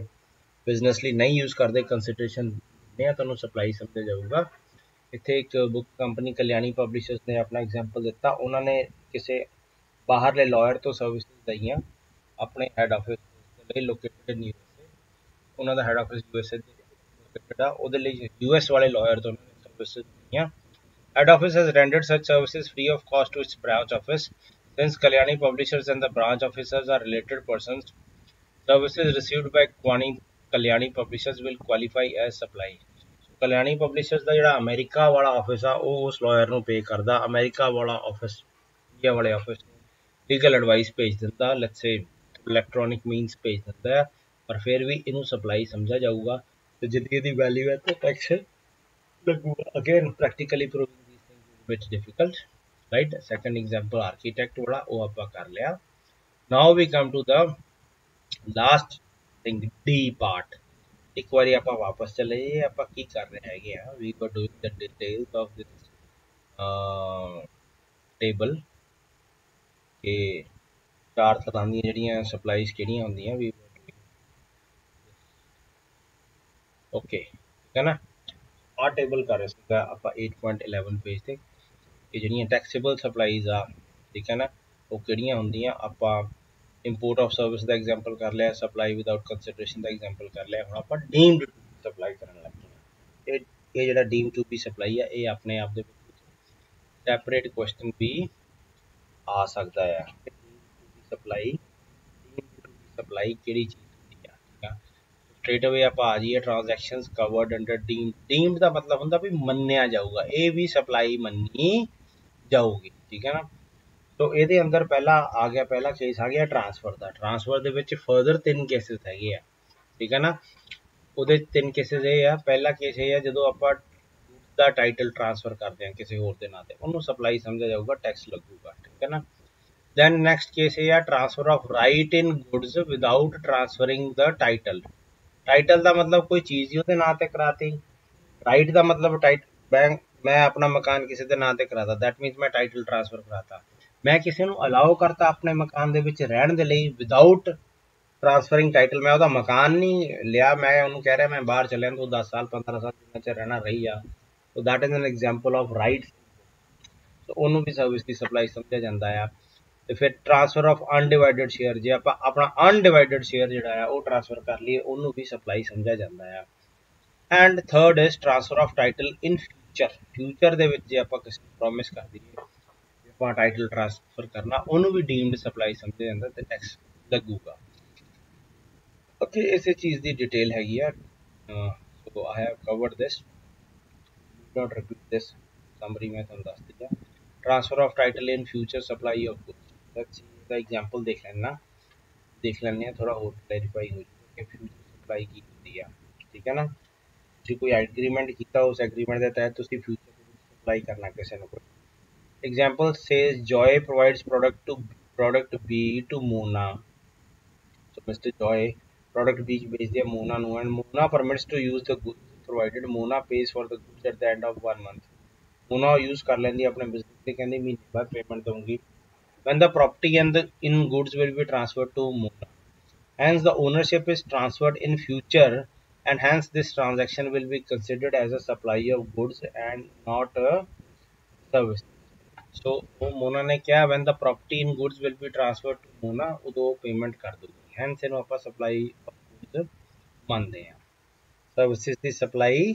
ਬਿਜ਼ਨਸ ਲਈ ਨਹੀਂ ਯੂਜ਼ ਕਰਦੇ, ਕੰਸੀਡਰੇਸ਼ਨ ਦਿੰਦੇ ਆ, ਤੁਹਾਨੂੰ ਸਪਲਾਈ ਸਮਝਿਆ ਜਾਊਗਾ। ਇੱਥੇ ਇੱਕ ਬੁੱਕ ਕੰਪਨੀ ਕਲਿਆਣੀ ਪਬਲਿਸ਼ਰਸ ਨੇ ਆਪਣਾ ਐਗਜ਼ਾਮਪਲ ਦਿੱਤਾ, ਉਹਨਾਂ ਨੇ ਕਿਸੇ ਬਾਹਰਲੇ ਲਾਇਰ ਤੋਂ ਸਰਵਿਸਿਜ਼ ਲਈਆਂ ਆਪਣੇ ਹੈਡ ਆਫਿਸ ਦੇ ਲਈ, ਲੋਕੇਟਡ ਇਨ USA, ਉਹਨਾਂ ਦਾ ਹੈਡ ਆਫਿਸ USA ਦੇ ਲੋਕੇਟਡ ਆ, ਉਹਦੇ ਲਈ US ਵਾਲੇ ਲਾਇਰ ਤੋਂ ਉਹਨਾਂ ਨੇ ਸਰਵਿਸਿਜ਼ ਲਈਆਂ। Head office has rendered such services free of cost to its branch office, Since Kalyani publishers and the branch officers are related persons, services received by Kalyani publishers will qualify as supply. Kalyani ਪਬਲਿਸ਼ਰਸ ਦਾ ਜਿਹੜਾ America ਵਾਲਾ office ਆ ਉਹ ਉਸ lawyer ਨੂੰ ਪੇ ਕਰਦਾ, America ਵਾਲਾ office India ਵਾਲੇ office ਨੂੰ ਲੀਗਲ ਐਡਵਾਈਸ ਭੇਜ ਦਿੰਦਾ, ਲੈਟਸ ਸੇ ਇਲੈਕਟ੍ਰੋਨਿਕ ਮੀਨਸ ਭੇਜ ਦਿੰਦਾ ਹੈ, ਪਰ ਫਿਰ ਵੀ ਇਹਨੂੰ ਸਪਲਾਈ ਸਮਝਿਆ ਜਾਊਗਾ ਤੇ ਜਿੰਨੀ ਇਹਦੀ ਵੈਲਿਊ ਹੈ ਤੇ ਟੈਕਸ ਲੱਗੂਗਾ। Again practically proving these things which difficult, right. Second example architect ਵਾਲਾ ਉਹ ਆਪਾਂ ਕਰ ਲਿਆ। Now we come to the last thing, D part. एक बार आप वापस चले जाइए, आप की कर रहे हैं, we were doing the details of this table के चार तरह दी जड़ियां सप्लाईज किहड़ियां होंदियां, वी ओके ठीक है ना। आ टेबल कर रहे थे आप 8.11 पेज ते कि जड़ियां टैक्सेबल सप्लाईज आ, ठीक है ना, वो किहड़ियां होंदियां। आप इंपोर्ट ऑफ सर्विस का एग्जाम्पल कर लिया, सप्लाई विदाउट कंसिडरेशन का एग्जाम्पल कर लिया, हम आप डीम्ड टू बी सप्लाई करने लग गए। ये जो डीम्ड टू बी सप्लाई है ये अपने आप के सैपरेट क्वेश्चन भी आ सकता है। सप्लाई सप्लाई किहड़ी चीज़ होंदी है, ठीक है। स्ट्रेट अवे आप आ जाइए, transactions covered under deemed. Deemed का मतलब होंदा भी मन्निया जाऊगा, ये भी सप्लाई मन्नी जाऊगी, ठीक है ना। तो ये अंदर पहला आ गया, पहला केस आ गया ट्रांसफर का। ट्रांसफर के फर्दर 3 केसिस है, ठीक है ना। वो 3 केसिस ये है, पहला केस ये है जो आप का टाइटल ट्रांसफर करते हैं किसी होर के नाँ ते, उन्होंने सप्लाई समझा जाऊगा, टैक्स लगूगा, ठीक है ना। दैन नैक्सट केस ये है transfer of right in goods without transferring the title. Title का मतलब कोई चीज़ ही उसके नाँ ते कराती, राइट का मतलब बैंक मैं अपना मकान किसी के नाँ ते कराता, दैट मीनस मैं टाइटल ट्रांसफर कराता, मैं किसी को अलाउ करता अपने मकान के रहने के लिए विदाउट ट्रांसफरिंग टाइटल। मैं मकान नहीं लिया, मैं उन्होंने कह रहा मैं बाहर चलिया तो 10 साल 15 साल जिन्ना चर रहना रही आ, तो that is an example of right, तो उन्होंने भी सर्विस की सप्लाई समझा जाता है। तो फिर ट्रांसफर ऑफ अनडिवाइडेड शेयर, जो आप अपना अनडिवाइडेड शेयर जोड़ा है वो ट्रांसफर कर लिए, उन्होंने भी सप्लाई समझा जाता है। And third is transfer of title in future. Future के आप किसी प्रॉमिस कर दीए टाइटल ट्रांसफर करना, उन्होंने भी डीम्ड सप्लाई समझा जाता है, टैक्स लगूगा। ओके, इस चीज़ की डिटेल हैगी है। So I have covered this, not repeat this, summary मैं तुहानू दस दी है। Transfer of title in future supply of goods का एग्जाम्पल देख लैने थोड़ा और क्लैरीफाई हो जाए कि फ्यूचर सप्लाई की होती है, ठीक है ना। तुसीं कोई एग्रीमेंट किया, उस एग्रीमेंट के तहत तुसीं फ्यूचर सप्लाई करना किसी ने कोई। Example says Joy provides product B to Mona. So Mr. Joy product B बेच दिया Mona ਨੂੰ, and Mona permits to use the goods provided. Mona pays for the goods at the end of 1 month. Mona use कर लेंदी अपने business से, कहती महीने बाद payment दूंगी। When the property and the in goods will be transferred to Mona, hence the ownership is transferred in future, and hence this transaction will be considered as a supply of goods and not a service. सो मोना ने क्या, when the property in goods will be transfer to Mona, उदो payment कर दूगी, hence इनू आप supply of goods मानते हैं, services की supply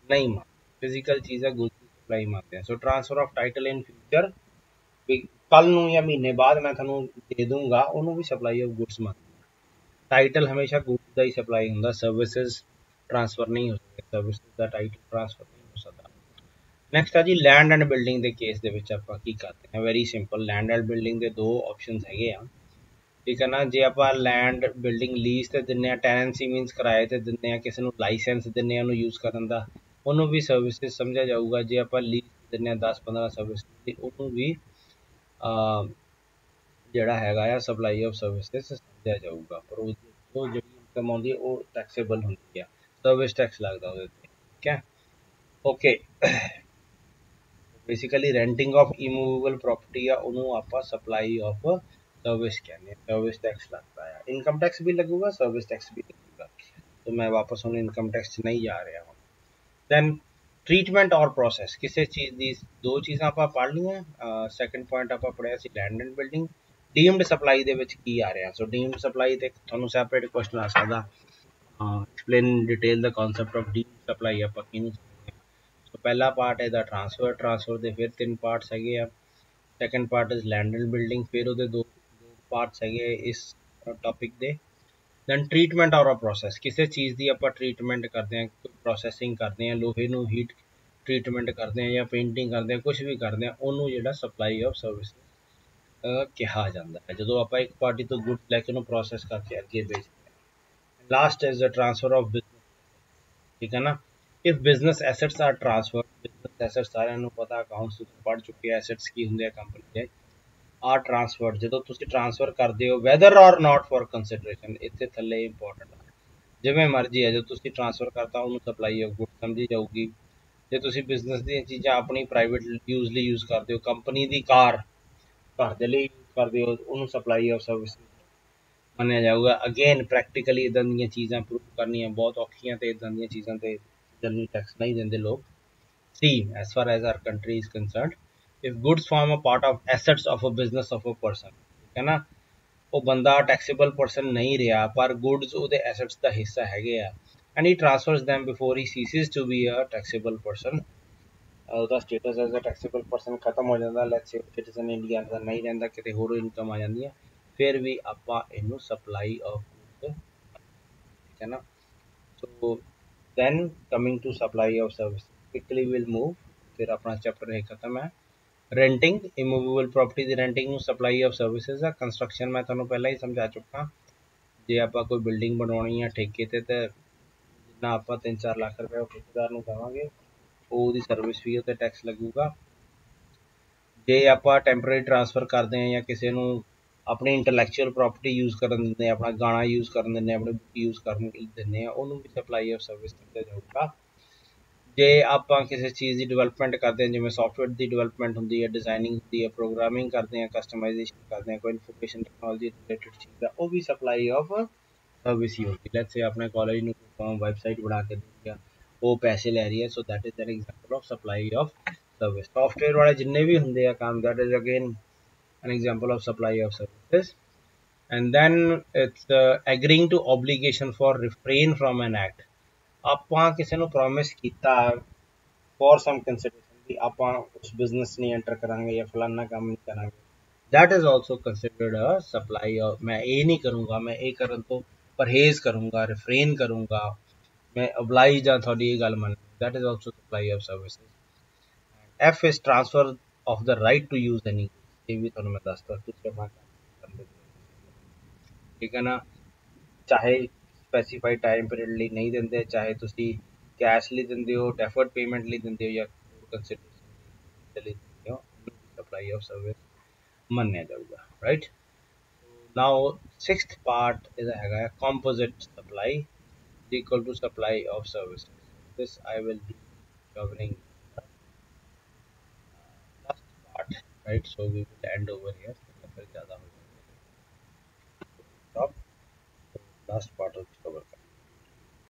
नहीं मानते, फिजिकल चीज़ है गुड्स की सप्लाई मानते हैं। सो transfer of title in future, कल नू या महीने बाद मैं थानू दे दूंगा, उन्होंने भी सप्लाई ऑफ गुड्स मानते हैं। टाइटल हमेशा गुड्स का ही सप्लाई होंगे, सर्विसेज ट्रांसफर नहीं हो सकते, सर्विसेज का टाइटल ट्रांसफर नहीं हो सकता। नैक्सट है जी लैंड एंड बिल्डिंग के केस के आप करते हैं, very simple. Land and building के 2 ऑप्शन है, ठीक है ना। जे आप लैंड बिल्डिंग लीज से दें, टैनेंसी मीनस किराए से दें, किसी को लाइसेंस दें यूज़ करने का, उन्होंने भी सर्विसेज समझा जाऊगा। जे आप लीज दें 10-15 सर्विस, उन्होंने भी जोड़ा है सप्लाई ऑफ सर्विसेज समझा जाऊगा, पर वो जी इनकम आती है वो टैक्सेबल होंगी है, सर्विस टैक्स लगता वो, ठीक है। Okay, basically renting of immovable property है, उन्होंने आप सप्लाई ऑफ सर्विस कहने, सर्विस टैक्स लगता है, इनकम टैक्स भी लगेगा, सर्विस टैक्स भी लगेगा। तो मैं वापस हूँ इनकम टैक्स नहीं जा रहा हूँ। दैन ट्रीटमेंट और प्रोसैस, किसी चीज़ की 2 चीज़ा आप पढ़ लिया। सैकेंड पॉइंट आप पढ़िया land and building. Deemed supply की आ रहा, सो डीम्ड सप्लाई तो थोड़ा सैपरेट क्वेश्चन आ सकता, explain detail the concept of deemed supply आप कि। तो पहला पार्ट है ट्रांसफर, ट्रांसफर के फिर 3 पार्ट्स है। Second part is land and building, ਫਿਰ ਉਹਦੇ ਦੋ ਪਾਰਟਸ ਹੈਗੇ ਇਸ ਟੌਪਿਕ ਦੇ। ਦੈਨ ਟ੍ਰੀਟਮੈਂਟ ਔਰ ਅ ਪ੍ਰੋਸੈਸ, ਕਿਸੇ ਚੀਜ਼ ਦੀ ਆਪਾਂ ਟ੍ਰੀਟਮੈਂਟ ਕਰਦੇ ਹਾਂ, ਕੋਈ ਪ੍ਰੋਸੈਸਿੰਗ ਕਰਦੇ ਹਾਂ, ਲੋਹੇ ਨੂੰ ਹੀਟ ਟ੍ਰੀਟਮੈਂਟ ਕਰਦੇ ਹਾਂ ਜਾਂ ਪੇਂਟਿੰਗ ਕਰਦੇ ਹਾਂ, ਕੁਝ ਵੀ ਕਰਦੇ ਹਾਂ, ਉਹਨੂੰ ਜਿਹੜਾ ਸਪਲਾਈ ਆਫ ਸਰਵਿਸ ਕਿਹਾ ਜਾਂਦਾ ਹੈ, ਜਦੋਂ ਆਪਾਂ ਇੱਕ ਪਾਰਟੀ ਤੋਂ ਗੁੱਡ ਲੈ ਕੇ ਉਹਨੂੰ ਪ੍ਰੋਸੈਸ ਕਰਕੇ ਅੱਗੇ ਵੇਚਦੇ ਹਾਂ। Last is the transfer of business, ਠੀਕ ਹੈ ਨਾ। If business assets are transfer, business assets ਸਾਰਿਆਂ ਨੂੰ ਪਤਾ, ਅਕਾਊਂਟਸ ਪੜ੍ਹ ਚੁੱਕੇ, ਐਸੈਟਸ ਕੀ ਹੁੰਦੇ ਆ ਕੰਪਨੀ ਦੇ, ਆਰ ਟ੍ਰਾਂਸਫਰ, ਜਦੋਂ ਤੁਸੀਂ ਟ੍ਰਾਂਸਫਰ ਕਰਦੇ ਹੋ, ਵੈਦਰ ਔਰ ਨਾਟ ਫॉर ਕੰਸੀਡरेशन, ਇੱਥੇ ਥੱਲੇ ਇੰਪੋਰਟੈਂਟ ਆ, ਜਿਵੇਂ ਮਰਜ਼ੀ ਹੈ, ਜਦੋਂ ਤੁਸੀਂ ਟ੍ਰਾਂਸਫਰ ਕਰਤਾ ਉਹਨੂੰ ਸਪਲਾਈ ਆਫ ਗੁੱਡ ਸਮਝੀ ਜਾਊਗੀ। ਜੇ ਤੁਸੀਂ ਬਿਜ਼ਨਸ ਦੀਆਂ ਚੀਜ਼ਾਂ ਆਪਣੀ ਪ੍ਰਾਈਵੇਟ ਯੂਜ਼ ਲਈ ਯੂਜ਼ ਕਰਦੇ ਹੋ, ਕੰਪਨੀ ਦੀ ਕਾਰ ਘਰ ਦੇ ਲਈ ਯੂਜ਼ ਕਰਦੇ ਹੋ, ਉਹਨੂੰ ਸਪਲਾਈ ਆਫ ਸਰਵਿਸ ਮੰਨਿਆ ਜਾਊਗਾ। ਅਗੇਨ ਪ੍ਰੈਕਟੀਕਲੀ ਇਦਾਂ ਦੀਆਂ ਚੀਜ਼ਾਂ ਪ੍ਰੂਵ ਕਰਨੀਆਂ ਬਹੁਤ ਔਖੀਆਂ, ਤੇ ਇਦਾਂ ਦੀਆਂ ਚੀਜ਼ਾਂ ਤੇ ਜਨਰਲੀ ਟੈਕਸ ਨਹੀਂ ਦਿੰਦੇ ਲੋਕ। C, as far as our country is concerned, if goods form a part of assets of a business of a person, ਠੀਕ ਹੈ ਨਾ, ਉਹ ਬੰਦਾ ਟੈਕਸੇਬਲ ਪਰਸਨ ਨਹੀਂ ਰਿਹਾ, ਪਰ ਗੁੱਡਸ ਉਹਦੇ ਐਸੈਟਸ ਦਾ ਹਿੱਸਾ ਹੈਗੇ ਆ, and he transfers them before he ceases to be a taxable person, ਉਹਦਾ status as a taxable person ਖਤਮ ਹੋ ਜਾਂਦਾ, ਲੈਟਸ ਸੇ ਸਿਟੀਜ਼ਨ ਇੰਡੀਆ ਦਾ ਨਹੀਂ ਰਹਿੰਦਾ, ਕਿਤੇ ਹੋਰ ਇਨਕਮ ਆ ਜਾਂਦੀ ਹੈ, ਫਿਰ ਵੀ ਆਪਾਂ ਇਹਨੂੰ ਸਪਲਾਈ ਆਫ ਗੁੱਡਸ, ਠੀਕ ਹੈ ਨਾ। So then coming to supply of service, quickly will move, ਫਿਰ ਆਪਣਾ ਚੈਪਟਰ ਇਹ ਖਤਮ ਹੈ। ਰੈਂਟਿੰਗ, ਇਮੂਵੇਬਲ ਪ੍ਰੋਪਰਟੀ ਦੀ ਰੈਂਟਿੰਗ ਨੂੰ ਸਪਲਾਈ ਆਫ ਸਰਵਿਸਿਜ਼ ਆ। ਕੰਸਟਰਕਸ਼ਨ ਮੈਂ ਤੁਹਾਨੂੰ ਪਹਿਲਾਂ ਹੀ ਸਮਝਾ ਚੁੱਕਾ, ਜੇ ਆਪਾਂ ਕੋਈ ਬਿਲਡਿੰਗ ਬਣਾਉਣੀ ਆ ਠੇਕੇ ਤੇ, ਤਾਂ ਜਿੰਨਾ ਆਪਾਂ 3-4 ਲੱਖ ਰੁਪਏ ਉਹ ਠੇਕੇਦਾਰ ਨੂੰ ਦੇਵਾਂਗੇ, ਉਹਦੀ ਸਰਵਿਸ ਫੀ ਉੱਤੇ ਟੈਕਸ ਲੱਗੂਗਾ। ਜੇ ਆਪਾਂ ਟੈਂਪਰੇਰੀ ਟ੍ਰਾਂਸਫਰ ਕਰਦੇ ਹਾਂ ਜਾਂ ਕਿਸੇ ਨੂੰ ਆਪਣੀ ਇੰਟੈਲੈਕਚੁਅਲ ਪ੍ਰੋਪਰਟੀ ਯੂਜ਼ ਕਰਨ ਦਿੰਦੇ ਹਾਂ, ਆਪਣਾ ਗਾਣਾ ਯੂਜ਼ ਕਰਨ ਦਿੰਦੇ ਹਾਂ, ਆਪਣੀ ਬੁੱਕ ਯੂਜ਼ ਕਰਨ ਦਿੰਦੇ ਹਾਂ, ਉਹਨੂੰ ਵੀ ਸਪਲਾਈ ਆਫ ਸਰਵਿਸ ਦਿੱਤਾ ਜਾਊਗਾ। ਜੇ ਆਪਾਂ ਕਿਸੇ ਚੀਜ਼ ਦੀ ਡਿਵੈਲਪਮੈਂਟ ਕਰਦੇ ਹਾਂ, ਜਿਵੇਂ ਸੌਫਟਵੇਅਰ ਦੀ ਡਿਵੈਲਪਮੈਂਟ ਹੁੰਦੀ ਹੈ, ਡਿਜ਼ਾਈਨਿੰਗ ਹੁੰਦੀ ਹੈ, ਪ੍ਰੋਗਰਾਮਿੰਗ ਕਰਦੇ ਹਾਂ, ਕਸਟਮਾਈਜ਼ੇਸ਼ਨ ਕਰਦੇ ਹਾਂ, ਕੋਈ ਇਨਫੋਰਮੇਸ਼ਨ ਟੈਕਨੋਲੋਜੀ ਰਿਲੇਟਡ ਚੀਜ਼ ਆ, ਉਹ ਵੀ ਸਪਲਾਈ ਆਫ ਸਰਵਿਸ ਹੀ ਹੋਗੀ। ਲੈਟਸ ਸੇ ਆਪਣੇ ਕਾਲਜ ਨੂੰ ਵੈਬਸਾਈਟ ਬਣਾ ਕੇ ਦਿੱਤੀ ਆ, ਉਹ ਪੈਸੇ ਲੈ ਰਹੀ ਹੈ, ਸੋ that is an example of supply of service. Software ਵਾਲੇ ਜਿੰਨੇ ਵੀ ਹੁੰਦੇ ਆ ਕੰਮ, that is again an example of supply of services. And then it's agreeing to obligation for refrain from an act, ਆਪਾਂ ਕਿਸੇ ਨੂੰ ਪ੍ਰੋਮਿਸ ਕੀਤਾ for some consideration ਵੀ ਆਪਾਂ ਉਸ ਬਿਜ਼ਨਸ ਨਹੀਂ ਐਂਟਰ ਕਰਾਂਗੇ ਜਾਂ ਫਲਾਨਾ ਕੰਮ ਨਹੀਂ ਕਰਾਂਗੇ, that is also considered a supply of, ਮੈਂ ਇਹ ਨਹੀਂ ਕਰੂੰਗਾ, ਮੈਂ ਇਹ ਕਰਨ ਤੋਂ ਪਰਹੇਜ਼ ਕਰੂੰਗਾ, ਰਿਫਰੇਨ ਕਰੂੰਗਾ, ਮੈਂ oblige ਹਾਂ ਤੁਹਾਡੀ ਇਹ ਗੱਲ ਮੰਨ, that is also supply of services. F is transfer of the right to use any, ਇਹ ਵੀ ਤੁਹਾਨੂੰ ਮੈਂ ਦੱਸਦਾ, ਤੁਸੀਂ ਆਪਣਾ ਕੰਮ ਕਰਦੇ, ਠੀਕ ਹੈ ਨਾ। ਚਾਹੇ ਸਪੈਸੀਫਾਈਡ ਟਾਈਮ ਪੀਰੀਅਡ ਲਈ ਨਹੀਂ ਦਿੰਦੇ, ਚਾਹੇ ਤੁਸੀਂ ਕੈਸ਼ ਲਈ ਦਿੰਦੇ ਹੋ, ਡੈਫਰਡ ਪੇਮੈਂਟ ਲਈ ਦਿੰਦੇ ਹੋ, ਜਾਂ ਕੰਸੀਡਰੇਸ਼ਨ ਲਈ ਦਿੰਦੇ ਹੋ, ਸਪਲਾਈ ਆਫ ਸਰਵਿਸ ਮੰਨਿਆ ਜਾਊਗਾ, ਰਾਈਟ। ਨਾਓ 6th ਪਾਰਟ ਇਹਦਾ ਹੈਗਾ composite supply equal to supply of services. This I will be covering last part, right? So we will end over here.